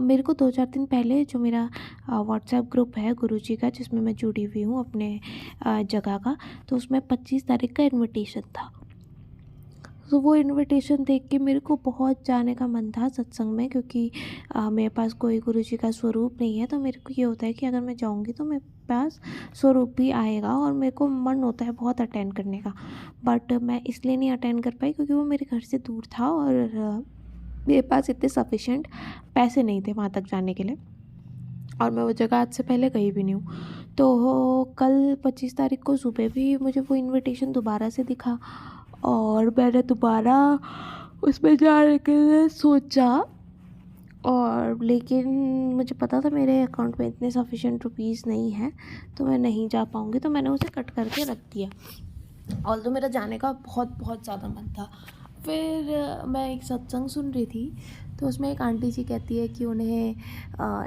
मेरे को 2-4 दिन पहले जो मेरा व्हाट्सएप ग्रुप है गुरुजी का, जिसमें मैं जुड़ी हुई हूँ अपने जगह का, तो उसमें 25 तारीख का इनविटेशन था। तो वो इनविटेशन देख के मेरे को बहुत जाने का मन था सत्संग में, क्योंकि मेरे पास कोई गुरुजी का स्वरूप नहीं है। तो मेरे को ये होता है कि अगर मैं जाऊँगी तो मेरे पास स्वरूप भी आएगा और मेरे को मन होता है बहुत अटेंड करने का। बट मैं इसलिए नहीं अटेंड कर पाई क्योंकि वो मेरे घर से दूर था और मेरे पास इतने सफिशेंट पैसे नहीं थे वहाँ तक जाने के लिए, और मैं वो जगह आज से पहले गई भी नहीं हूँ। तो कल 25 तारीख को सुबह भी मुझे वो इनविटेशन दोबारा से दिखा और मैंने दोबारा उसमें जाने के लिए सोचा, और लेकिन मुझे पता था मेरे अकाउंट में इतने सफिशेंट रुपीज़ नहीं है तो मैं नहीं जा पाऊँगी, तो मैंने उसे कट करके रख दिया। ऑल्दो मेरा जाने का बहुत ज़्यादा मन था। फिर मैं एक सत्संग सुन रही थी, तो उसमें एक आंटी जी कहती है कि उन्हें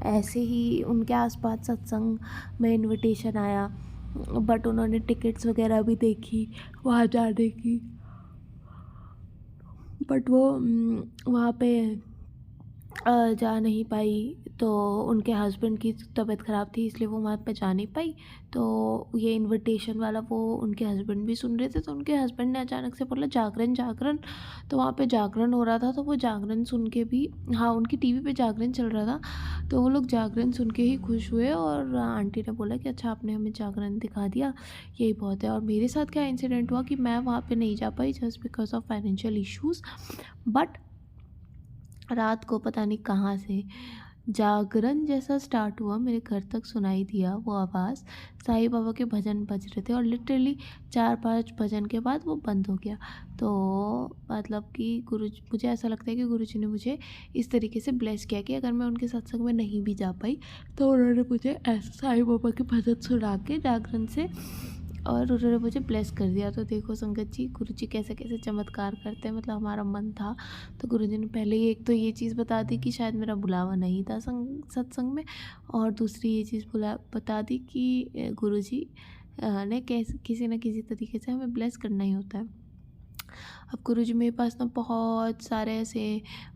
ऐसे ही उनके आसपास सत्संग में इनविटेशन आया, बट उन्होंने टिकट्स वगैरह भी देखी वहाँ जाने की, बट वो वहाँ पे जा नहीं पाई। तो उनके हस्बैंड की तबीयत ख़राब थी इसलिए वो वहाँ पे जा नहीं पाई। तो ये इनविटेशन वाला वो उनके हस्बैंड भी सुन रहे थे, तो उनके हस्बैंड ने अचानक से बोला जागरण जागरण। तो वहाँ पे जागरण हो रहा था, तो वो जागरण सुन के भी, हाँ उनकी टीवी पे जागरण चल रहा था, तो वो लोग जागरण सुन के ही खुश हुए। और आंटी ने बोला कि अच्छा आपने हमें जागरण दिखा दिया, यही बहुत है। और मेरे साथ क्या इंसिडेंट हुआ कि मैं वहाँ पे नहीं जा पाई just because of financial issues. But रात को पता नहीं कहाँ से जागरण जैसा स्टार्ट हुआ, मेरे घर तक सुनाई दिया वो आवाज़। साईं बाबा के भजन बज रहे थे और लिटरली 4-5 भजन के बाद वो बंद हो गया। तो मतलब कि मुझे ऐसा लगता है कि गुरुजी ने मुझे इस तरीके से ब्लेस किया कि अगर मैं उनके सत्संग में नहीं भी जा पाई तो उन्होंने मुझे ऐसे साईं बाबा के भजन सुना के जागरण से, और उन्होंने मुझे ब्लेस कर दिया। तो देखो संगत जी, गुरुजी कैसे कैसे चमत्कार करते हैं। मतलब हमारा मन था तो गुरुजी ने पहले ही एक तो ये चीज़ बता दी कि शायद मेरा बुलावा नहीं था सत्संग में, और दूसरी ये चीज़ बता दी कि गुरुजी ने कैसे किसी न किसी तरीके से हमें ब्लेस करना ही होता है। अब गुरुजी मेरे पास ना बहुत सारे ऐसे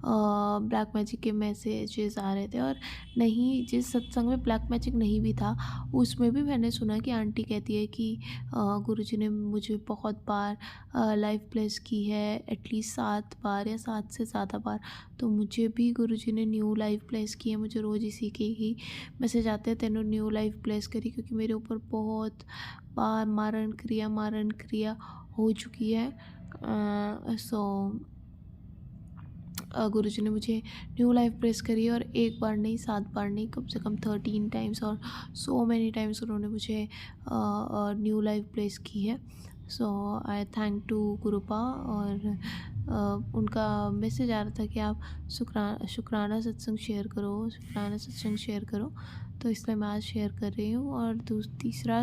ब्लैक मैजिक के मैसेजेस आ रहे थे, और नहीं जिस सत्संग में ब्लैक मैजिक नहीं भी था उसमें भी मैंने सुना कि आंटी कहती है कि गुरुजी ने मुझे बहुत बार लाइफ ब्लेस की है, एटलीस्ट 7 बार या 7 से ज़्यादा बार। तो मुझे भी गुरुजी ने न्यू लाइफ ब्लेस की है। मुझे रोज़ इसी के ही मैसेज आते हैं, तेनों न्यू लाइफ ब्लेस करी, क्योंकि मेरे ऊपर बहुत बार मारण क्रिया हो चुकी है। सो गुरुजी ने मुझे न्यू लाइफ ब्लेस करी है, और एक बार नहीं 7 बार नहीं, कम से कम 13 टाइम्स, और सो मैनी टाइम्स उन्होंने मुझे न्यू लाइफ ब्लेस की है। सो आई थैंक टू गुरुपा। और उनका मैसेज आ रहा था कि आप शुक्राना सत्संग शेयर करो, तो इसलिए मैं आज शेयर कर रही हूँ। और तीसरा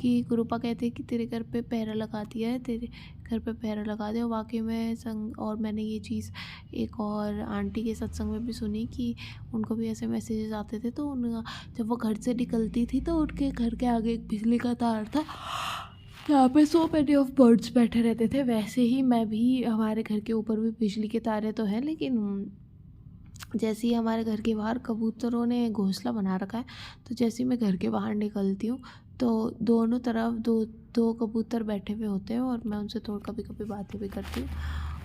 कि गुरुपा कहते हैं कि तेरे घर पे पहरा लगा दिया है, तेरे घर पे पहरा लगा दिया। वाकई में और मैंने ये चीज़ एक और आंटी के सत्संग में भी सुनी कि उनको भी ऐसे मैसेजेस आते थे। तो जब वो घर से निकलती थी तो उनके घर के आगे एक बिजली का तार था, यहाँ पे सो मैनी ऑफ बर्ड्स बैठे रहते थे। वैसे ही मैं भी, हमारे घर के ऊपर भी बिजली के तारे तो हैं, लेकिन जैसे ही हमारे घर के बाहर कबूतरों ने घोंसला बना रखा है, तो जैसे ही मैं घर के बाहर निकलती हूँ तो दोनों तरफ दो कबूतर बैठे हुए होते हैं, और मैं उनसे थोड़ा कभी कभी बातें भी करती हूँ।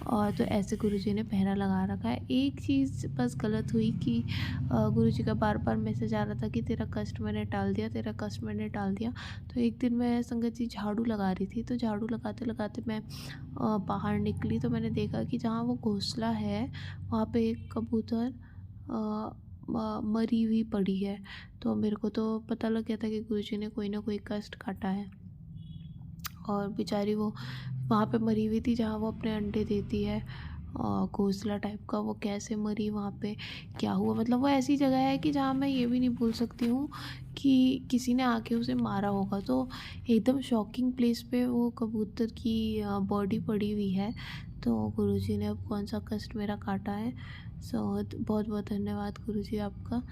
और तो ऐसे गुरुजी ने पहरा लगा रखा है। एक चीज़ बस गलत हुई कि गुरुजी का बार बार मैसेज आ रहा था कि तेरा कष्ट मैंने टाल दिया। तो एक दिन मैं संगत जी झाड़ू लगा रही थी, तो झाड़ू लगाते लगाते मैं बाहर निकली, तो मैंने देखा कि जहाँ वो घोंसला है वहाँ पे एक कबूतर मरी हुई पड़ी है। तो मेरे को तो पता लग गया था कि गुरुजी ने कोई ना कोई कष्ट काटा है, और बेचारी वो वहाँ पे मरी हुई थी जहाँ वो अपने अंडे देती है, घोंसला टाइप का। वो कैसे मरी, वहाँ पे क्या हुआ, मतलब वो ऐसी जगह है कि जहाँ मैं ये भी नहीं भूल सकती हूँ कि किसी ने आके उसे मारा होगा। तो एकदम शॉकिंग प्लेस पे वो कबूतर की बॉडी पड़ी हुई है। तो गुरुजी ने अब कौन सा कष्ट मेरा काटा है। सो बहुत बहुत धन्यवाद गुरुजी आपका।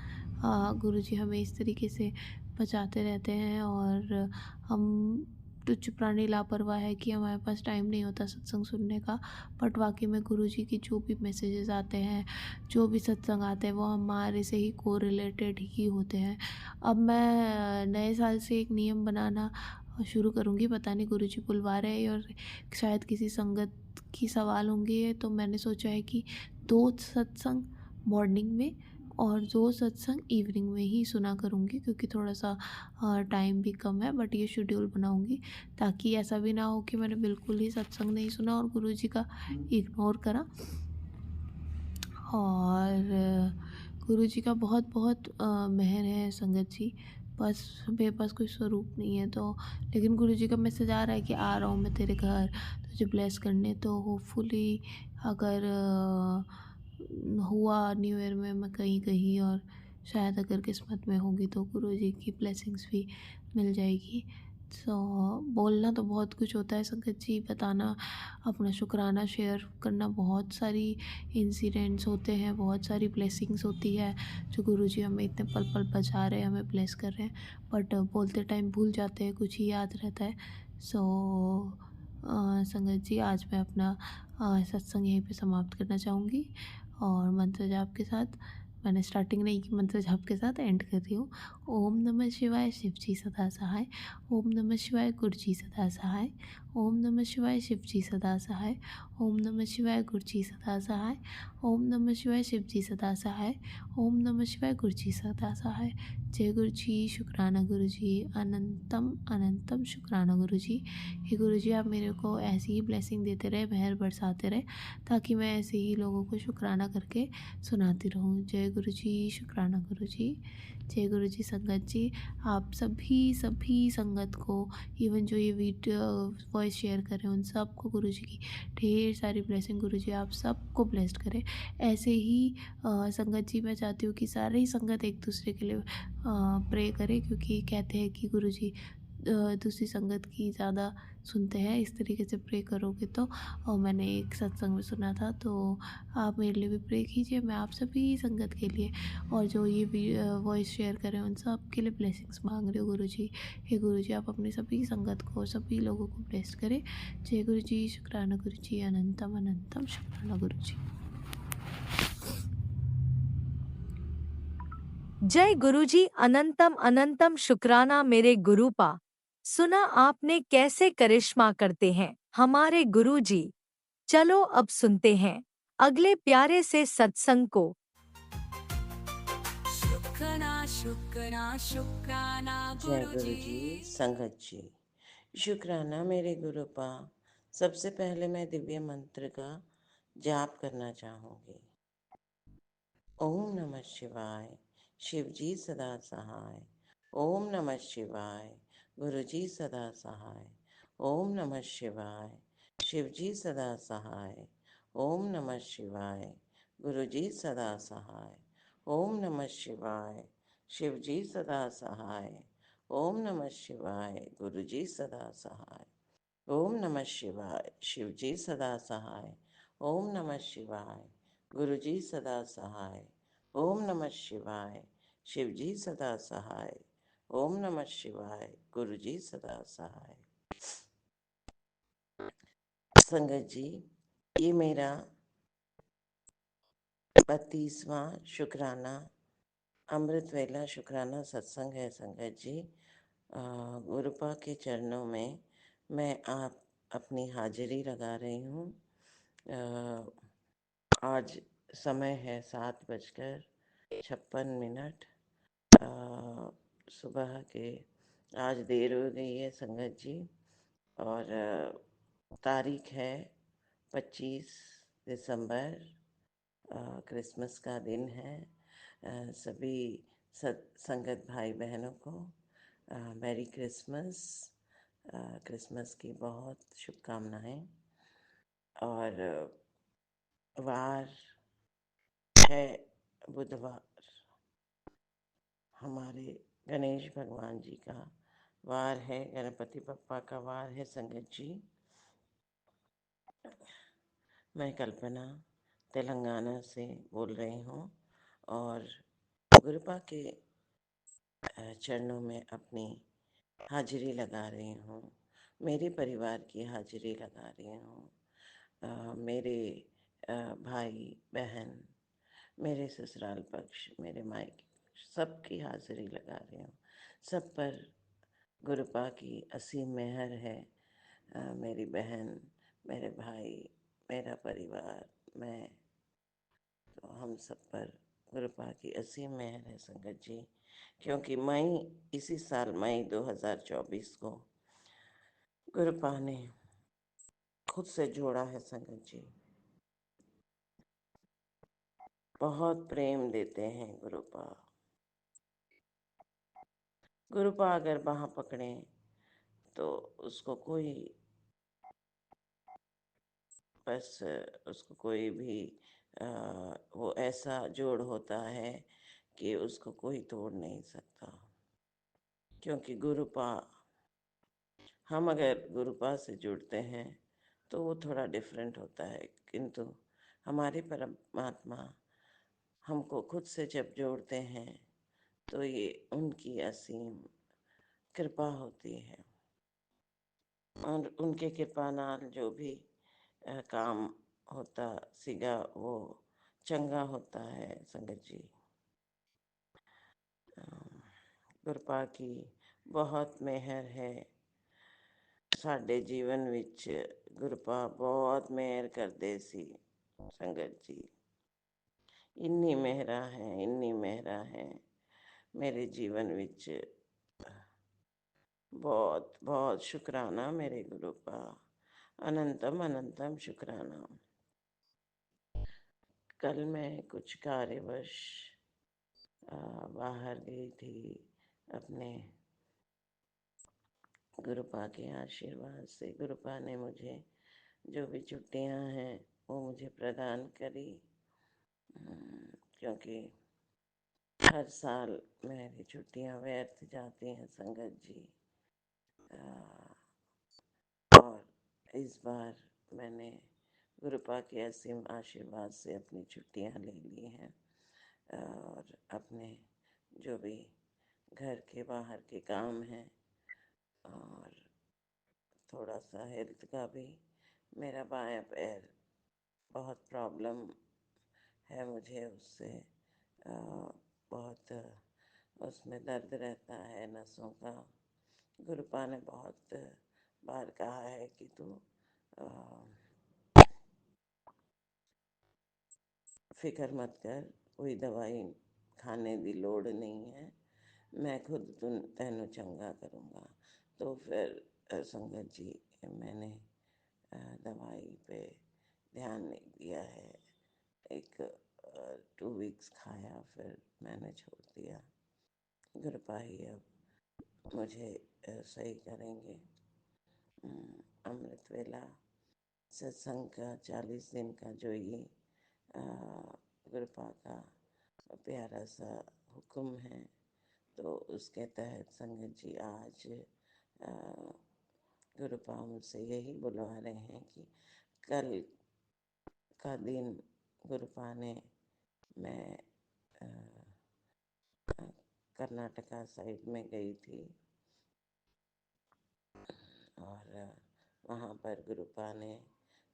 गुरुजी हमें इस तरीके से बचाते रहते हैं, और हम तुच्छ प्राणी लापरवाह है कि हमारे पास टाइम नहीं होता सत्संग सुनने का। बट वाकई में गुरुजी की जो भी मैसेजेस आते हैं, जो भी सत्संग आते हैं, वो हमारे से ही को रिलेटेड ही होते हैं। अब मैं नए साल से एक नियम बनाना शुरू करूँगी। पता नहीं गुरुजी बुलवा रहे हैं, और शायद किसी संगत की सवाल होंगे, तो मैंने सोचा है कि 2 सत्संग मॉर्निंग में और 2 सत्संग इवनिंग में ही सुना करूँगी, क्योंकि थोड़ा सा टाइम भी कम है। बट ये शेड्यूल बनाऊँगी ताकि ऐसा भी ना हो कि मैंने बिल्कुल ही सत्संग नहीं सुना और गुरुजी का इग्नोर करा। और गुरुजी का बहुत बहुत मेहर है संगत जी। बस मेरे पास कोई स्वरूप नहीं है, तो लेकिन गुरुजी का मैसेज आ रहा है कि आ रहा हूँ मैं तेरे घर तुझे ब्लेस करने। तो होपफुली अगर हुआ न्यू ईयर में मैं कहीं, और शायद अगर किस्मत में होगी तो गुरुजी की ब्लेसिंग्स भी मिल जाएगी। सो बोलना तो बहुत कुछ होता है संगत जी, बताना, अपना शुक्राना शेयर करना, बहुत सारी इंसिडेंट्स होते हैं, बहुत सारी ब्लेसिंग्स होती है जो गुरुजी हमें इतने पल पल बचा रहे हैं, हमें ब्लेस कर रहे हैं। बट बोलते टाइम भूल जाते हैं, कुछ ही याद रहता है। सो संगत जी, आज मैं अपना सत्संग यहीं पे समाप्त करना चाहूँगी और मंत्र जाप के साथ, मैंने स्टार्टिंग नहीं की, मंत्र जाप के साथ एंड कर रही हूँ। ओम नमः शिवाय, शिव जी सदा सहाय। ओम नमः शिवाय, गुरु जी सदा सहाय। ओम नमः शिवाय, शिव जी सदा सहाय। ओम नमः शिवाय, गुरु जी सदा सहाय। ओम नमः शिवाय, शिव जी सदा सहाय। ओम नमः शिवाय, गुरु जी सदा सहाय। जय गुरु जी, शुक्राना गुरु जी, अनंतम अनंतम शुक्राना गुरु जी। हे गुरु जी, आप मेरे को ऐसी ही ब्लेसिंग देते रहे, मेहर बरसाते रहे, ताकि मैं ऐसे ही लोगों को शुक्राना करके सुनाती रहूँ। जय गुरु जी, शुक्राना गुरु जी। जय गुरु जी। संगत जी, आप सभी संगत को, इवन जो ये वीडियो वॉइस शेयर कर रहे हैं, उन सबको गुरु जी की ढेर सारी ब्लेसिंग। गुरु जी आप सबको ब्लेस्ड करें। ऐसे ही संगत जी, मैं चाहती हूँ कि सारे ही संगत एक दूसरे के लिए प्रे करें, क्योंकि कहते हैं कि गुरु जी दूसरी संगत की ज़्यादा सुनते हैं। इस तरीके से प्रे करोगे तो, और मैंने एक सत्संग में सुना था, तो आप मेरे लिए भी प्रे कीजिए, मैं आप सभी संगत के लिए, और जो ये भी वॉइस शेयर करें उन सब के लिए ब्लेसिंग्स मांग रहे हो गुरु जी। हे गुरु जी, आप अपनी सभी संगत को, सभी लोगों को ब्लेस करें। जय गुरु जी, शुक्राना गुरु जी, अनंतम अनंतम शुक्राना गुरु जी। जय गुरुजी, अनंतम अनंतम शुक्राना मेरे गुरुपा। सुना आपने कैसे करिश्मा करते हैं हमारे गुरुजी। चलो अब सुनते हैं अगले प्यारे से सत्संग को। शुक्राना शुक्राना शुक्राना जय गुरु गुरु जी। जी, संगत जी, शुक्राना मेरे गुरुपा। सबसे पहले मैं दिव्य मंत्र का जाप करना चाहूँगी। ओम नमः शिवाय, शिव जी सदा सहाय। ओम नमः शिवाय, गुरु जी सदा सहाय। ओम नमः शिवाय, शिव जी सदा सहाय। ओम नमः शिवाय, गुरु जी सदा सहाय। ओम नमः शिवाय, शिव जी सदा सहाय। ओम नमः शिवाय, गुरु जी सदा सहाय। ओम नमः शिवाय, शिव जी सदा सहाय। ओम नमः शिवाय, गुरु जी सदा सहाय। ओम नमः शिवाय, शिव जी सदा सहाय। ओम नमः शिवाय, गुरु जी सदा सहाय। संगत जी, ये मेरा 32वां शुक्राना अमृत वेला शुक्राना सत्संग है। संगत जी, गुरुपा के चरणों में मैं आप अपनी हाजिरी लगा रही हूँ। आज समय है 7:56। सुबह के आज देर हो गई है संगत जी, और तारीख है 25 दिसंबर। क्रिसमस का दिन है। सभी संगत भाई बहनों को मैरी क्रिसमस, क्रिसमस की बहुत शुभकामनाएं। और वार है बुधवार, हमारे गणेश भगवान जी का वार है, गणपति बप्पा का वार है। संगत जी, मैं कल्पना तेलंगाना से बोल रही हूँ, और गुरुपा के चरणों में अपनी हाजिरी लगा रही हूँ, मेरे परिवार की हाजिरी लगा रही हूँ। मेरे भाई बहन, मेरे ससुराल पक्ष, मेरे मायके पक्ष, सबकी हाजिरी लगा रही हूँ। सब पर गुरुपा की असीम मेहर है। मेरी बहन, मेरे भाई, मेरा परिवार, मैं, तो हम सब पर गुरुपा की असीम मेहर है संगत जी। क्योंकि इसी साल मई 2024 को गुरुपा ने खुद से जोड़ा है संगत जी। बहुत प्रेम देते हैं गुरुपा। गुरुपा अगर बाह पकड़े तो उसको कोई, बस उसको कोई भी वो ऐसा जोड़ होता है कि उसको कोई तोड़ नहीं सकता। क्योंकि गुरुपा, हम अगर गुरुपा से जुड़ते हैं तो वो थोड़ा डिफरेंट होता है, किंतु हमारे परमात्मा हमको खुद से जब जोड़ते हैं तो ये उनकी असीम कृपा होती है। और उनके कृपा नाल जो भी काम होता सीगा वो चंगा होता है संगत जी। ਕਿਰਪਾ की बहुत मेहर है ਸਾਡੇ ਜੀਵਨ ਵਿੱਚ। ਗੁਰਪਾ ਬਹੁਤ ਮਿਹਰ ਕਰਦੇ ਸੀ ਸੰਗਤ ਜੀ। ਇੰਨੀ ਮਿਹਰਾਂ ਹੈ ਮੇਰੇ ਜੀਵਨ ਵਿੱਚ। बहुत बहुत शुक्राना मेरे गुरु का, अनंतम अनंतम शुक्राना। कल मैं कुछ कार्यवश बाहर गई थी। अपने गुरुपा के आशीर्वाद से गुरुपा ने मुझे जो भी छुट्टियां हैं वो मुझे प्रदान करी, क्योंकि हर साल मेरी छुट्टियां व्यर्थ जाती हैं संगत जी। और इस बार मैंने गुरुपा के असीम आशीर्वाद से अपनी छुट्टियां ले ली हैं और अपने जो भी घर के बाहर के काम हैं और थोड़ा सा हेल्थ का भी, मेरा बायां पैर बहुत प्रॉब्लम है मुझे उससे, बहुत उसमें दर्द रहता है नसों का। गुरुपा ने बहुत बार कहा है कि तू फिक्र मत कर, कोई दवाई खाने की लोड़ नहीं है, मैं खुद तेनू चंगा करूँगा। तो फिर संगत जी मैंने दवाई पे ध्यान नहीं दिया है। एक 2 वीक्स खाया, फिर मैंने छोड़ दिया। गुरुपा ही अब मुझे सही करेंगे। अमृत वेला सत्संग का 40 दिन का जो ये गुरुपा का प्यारा सा हुक्म है, तो उसके तहत संगत जी आज गुरुपा मुझसे यही बुलवा रहे हैं कि कल का दिन गुरुपा ने, मैं कर्नाटका साइड में गई थी और वहाँ पर गुरुपा ने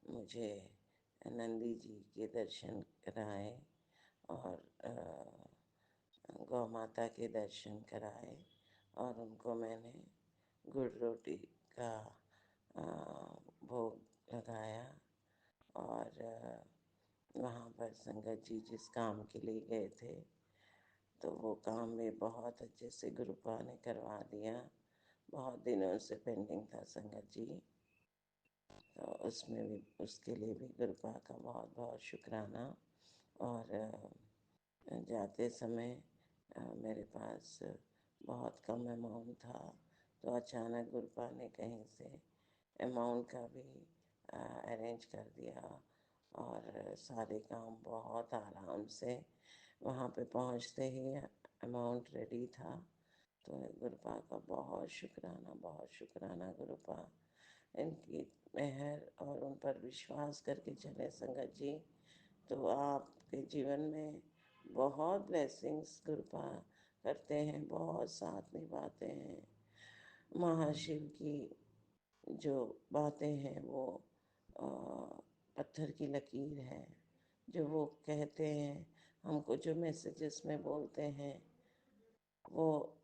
मुझे नंदी जी के दर्शन कराए और गौ माता के दर्शन कराए और उनको मैंने गुड़ रोटी का भोग लगाया। और वहाँ पर संगत जी जिस काम के लिए गए थे तो वो काम भी बहुत अच्छे से गुरुपा ने करवा दिया। बहुत दिनों से पेंडिंग था संगत जी, तो उसमें भी, उसके लिए भी गुरुपा का बहुत बहुत शुक्राना। और जाते समय मेरे पास बहुत कम अमाउंट था, तो अचानक गुरुपा ने कहीं से अमाउंट का भी अरेंज कर दिया और सारे काम बहुत आराम से वहाँ पे पहुँचते ही अमाउंट रेडी था। तो गुरुपा का बहुत शुक्राना गुरुपा। इनकी मेहर और उन पर विश्वास करके चले संगत जी, तो आपके जीवन में बहुत ब्लेसिंग्स गुरुपा करते हैं, बहुत साथ निभाते हैं। महाशिव की जो बातें हैं वो पत्थर की लकीर है। जो वो कहते हैं, हमको जो मैसेजेस में बोलते हैं वो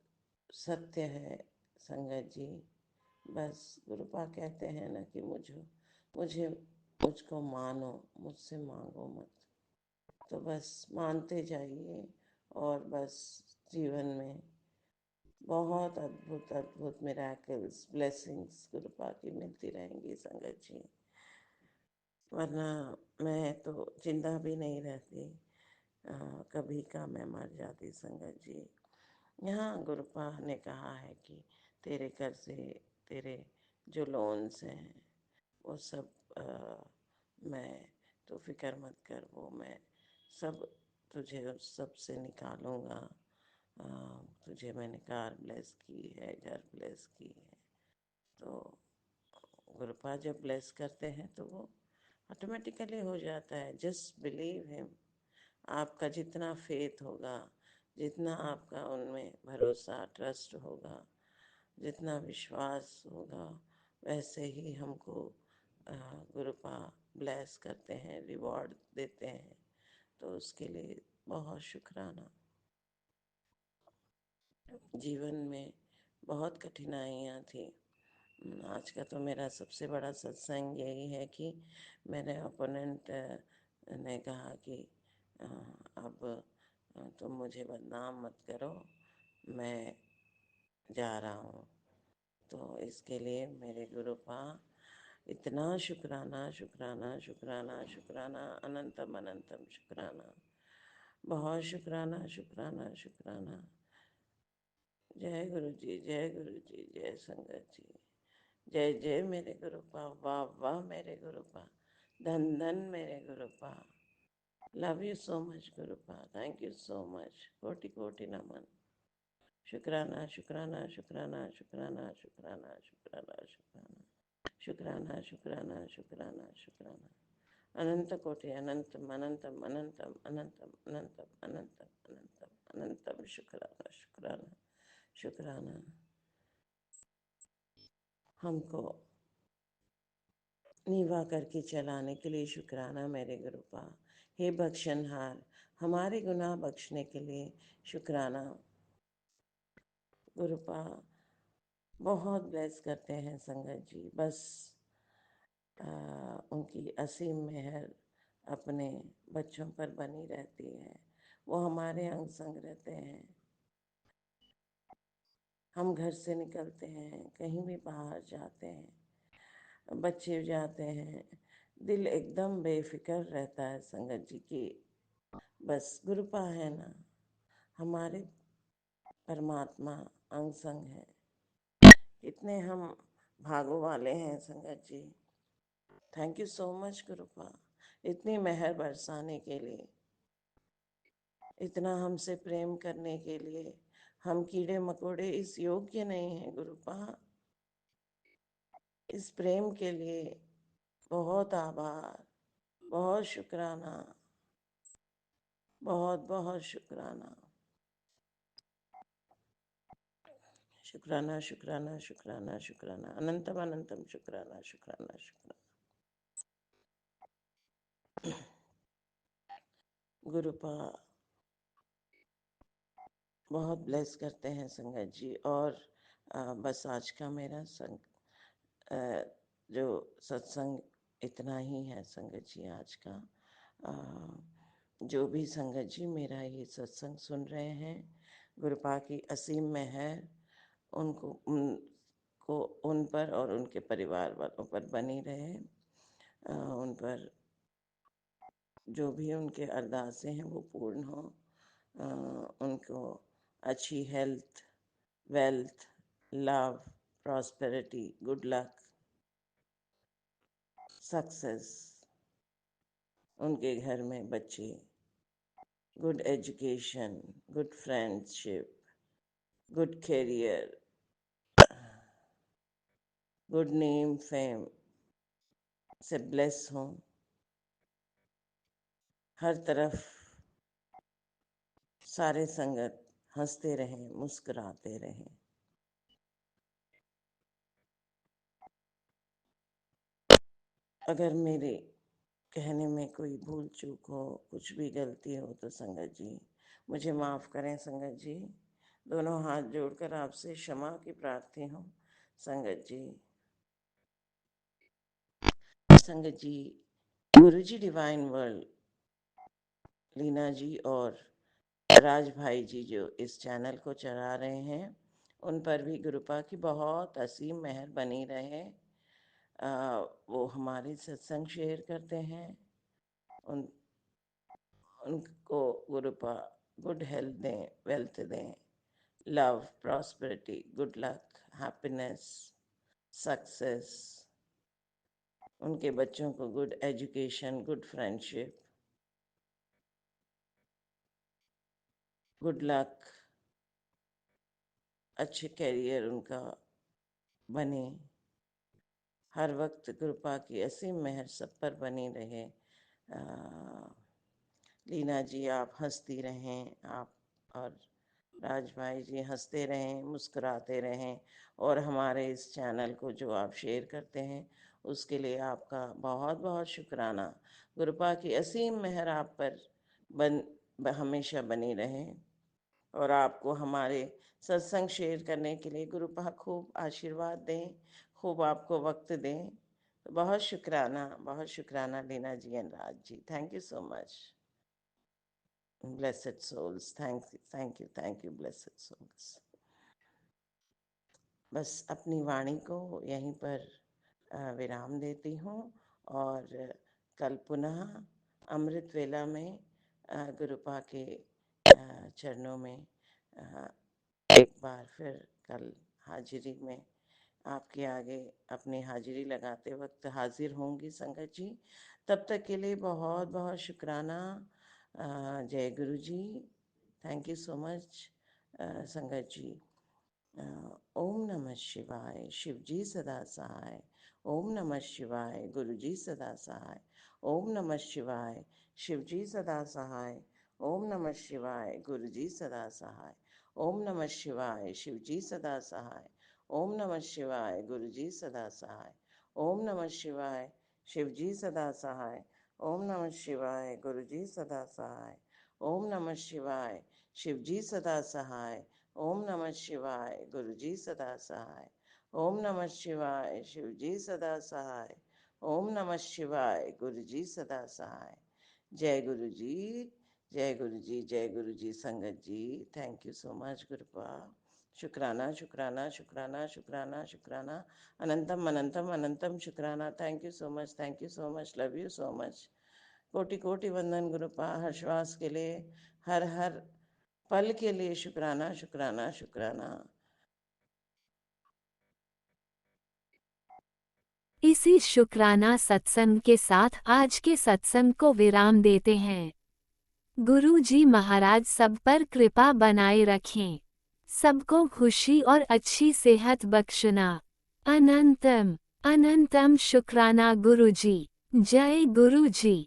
सत्य है संगत जी। बस गुरुपा कहते हैं ना कि मुझको मानो, मुझसे मांगो मत। तो बस मानते जाइए और बस जीवन में बहुत अद्भुत अद्भुत मिराकल्स, ब्लेसिंग्स गुरुपा की मिलती रहेंगी संगत जी। वरना मैं तो जिंदा भी नहीं रहती, कभी का मैं मर जाती संगत जी। यहाँ गुरुपा ने कहा है कि तेरे कर्जे, तेरे जो लोन्स हैं वो सब मैं, तो फिक्र मत कर, वो मैं सब तुझे उस सब से निकालूंगा। तुझे मैंने कार ब्लेस की है, घर ब्लेस की है। तो गुरुपा जब ब्लेस करते हैं तो वो ऑटोमेटिकली हो जाता है। Just believe him. आपका जितना फेथ होगा, जितना आपका उनमें भरोसा, ट्रस्ट होगा, जितना विश्वास होगा, वैसे ही हमको गुरुपा ब्लेस करते हैं, रिवॉर्ड देते हैं, तो उसके लिए बहुत शुक्राना। जीवन में बहुत कठिनाइयाँ थी। आज का तो मेरा सबसे बड़ा सत्संग यही है कि मेरे ओपोनेंट ने कहा कि अब तुम मुझे बदनाम मत करो, मैं जा रहा हूँ। तो इसके लिए मेरे गुरुपा इतना शुक्राना शुक्राना शुक्राना शुक्राना, अनंतम अनंतम शुक्राना, बहुत शुक्राना शुक्राना शुक्राना। जय गुरु जी, जय गुरु जी, जय संगत जी, जय जय मेरे गुरुपा, वाह वाह मेरे गुरुपा, धन धन मेरे Gurupa. Love you so much Gurupa, thank you so much, कोटि कोटि नमन। शुक्राना शुक्राना शुक्राना शुक्राना शुक्राना शुक्राना शुक्राना शुक्राना शुक्राना शुक्राना शुक्राना, अनंत कोटि अनंतम अनंतम अनंतम अनंतम अनंतम अनंतम अनंतम अनंतम शुक्राना शुक्राना शुक्राना। हमको नीवा करके चलाने के लिए शुक्राना मेरे गुरुपा। हे बख्शनहार, हमारे गुनाह बख्शने के लिए शुक्राना गुरुपा। बहुत ब्लेस करते हैं संगत जी, बस उनकी असीम मेहर अपने बच्चों पर बनी रहती है। वो हमारे अंग संग रहते हैं। हम घर से निकलते हैं, कहीं भी बाहर जाते हैं, बच्चे जाते हैं, दिल एकदम बेफिक्र रहता है संगत जी की बस गुरुपा है ना, हमारे परमात्मा अंग संग है। कितने हम भागों वाले हैं संगत जी। थैंक यू सो मच गुरुपा, इतनी मेहर बरसाने के लिए, इतना हमसे प्रेम करने के लिए। हम कीड़े मकोड़े इस योग्य नहीं हैं गुरुपा। इस प्रेम के लिए बहुत आभार, बहुत शुक्राना, बहुत बहुत शुक्राना। शुक्राना शुक्राना शुक्राना शुक्राना, अनंतम अनंतम शुक्राना शुक्राना शुक्राना। गुरुपा बहुत ब्लेस करते हैं संगत जी। और बस आज का मेरा जो सत्संग इतना ही है संगत जी आज का। जो भी संगत जी मेरा ये सत्संग सुन रहे हैं, गुरुपा की असीम मेहर उनको उन पर और उनके परिवार वालों पर बनी रहे। उन पर जो भी उनके अरदासें हैं वो पूर्ण हो। उनको अच्छी health, wealth, love, prosperity, good luck, success, उनके घर में बच्चे, good education, good friendship, good career, good name, fame से ब्लेस हों। हर तरफ सारे संगत हंसते रहें, मुस्कुराते रहें। अगर मेरे कहने में कोई भूल चूक हो, कुछ भी गलती हो तो संगत जी मुझे माफ़ करें। संगत जी दोनों हाथ जोड़कर आपसे क्षमा की प्रार्थी हूँ संगत जी। संगत जी, गुरुजी डिवाइन वर्ल्ड, लीना जी और राज भाई जी जो इस चैनल को चला रहे हैं, उन पर भी गुरुपा की बहुत असीम मेहर बनी रहे। वो हमारे सत्संग शेयर करते हैं, उनको गुरुपा गुड हेल्थ दें, वेल्थ दें, love, prosperity, good luck, happiness, success. उनके बच्चों को good education, good friendship, good luck, अच्छे कैरियर उनका बने। हर वक्त कृपा की असीम मेहर सब पर बनी रहे। लीना जी आप हंसती रहें, आप और राज भाई जी हंसते रहें, मुस्कुराते रहें और हमारे इस चैनल को जो आप शेयर करते हैं उसके लिए आपका बहुत बहुत शुक्राना। गुरुपा की असीम मेहर आप पर हमेशा बनी रहे और आपको हमारे सत्संग शेयर करने के लिए गुरुपा खूब आशीर्वाद दें, खूब आपको वक्त दें। बहुत शुक्राना Leena ji and Raj ji. Thank you so much blessed souls. Thank you blessed souls. बस अपनी वाणी को यहीं पर विराम देती हूँ और कल पुनः अमृत वेला में गुरुपा के चरणों में एक बार फिर कल हाजिरी में आपके आगे अपनी हाजिरी लगाते वक्त हाजिर होंगी संगत जी। तब तक के लिए बहुत बहुत शुक्राना। जय गुरु जी। थैंक यू सो मच संगत जी। ओम नमः शिवाय। शिव जी सदा सहाय। ओम नमः शिवाय। गुरु जी सदा सहाय। ओम नमः शिवाय। शिव जी सदा सहाय। ओम नमः शिवाय। गुरु जी सदा सहाय। ओम नमः शिवाय। शिव जी सदा सहाय। ओम नमः शिवाय। गुरु जी सदा सहाय। ओम नमः शिवाय। शिव जी सदा सहाय। ओम नमः शिवाय। गुरु जी सदा सहाय। ओम नमः शिवाय। शिव जी सदा सहाय। ओम नमः शिवाय। गुरु जी सदा सहाय। ओम नमः शिवाय। शिव जी सदा सहाय। ओम नमः शिवाय। गुरु जी सदा सहाय। जय गुरु जी। जय गुरु जी। जय गुरु जी संगत जी। Thank you so much गुरुपा। शुक्राना शुक्राना शुक्राना शुक्राना शुक्राना। अनंतम अनंतम अनंतम शुक्राना। Thank you so much. Thank you so much. Love you so much. कोटि कोटि वंदन गुरुपा। हर श्वास के लिए, हर हर पल के लिए शुक्राना शुक्राना शुक्राना। इसी शुक्राना सत्संग के साथ आज के सत्संग को विराम देते हैं। गुरु जी महाराज सब पर कृपा बनाए रखें, सबको खुशी और अच्छी सेहत बख्शना। अनंतम अनंतम शुक्राना गुरु जी। जय गुरु जी।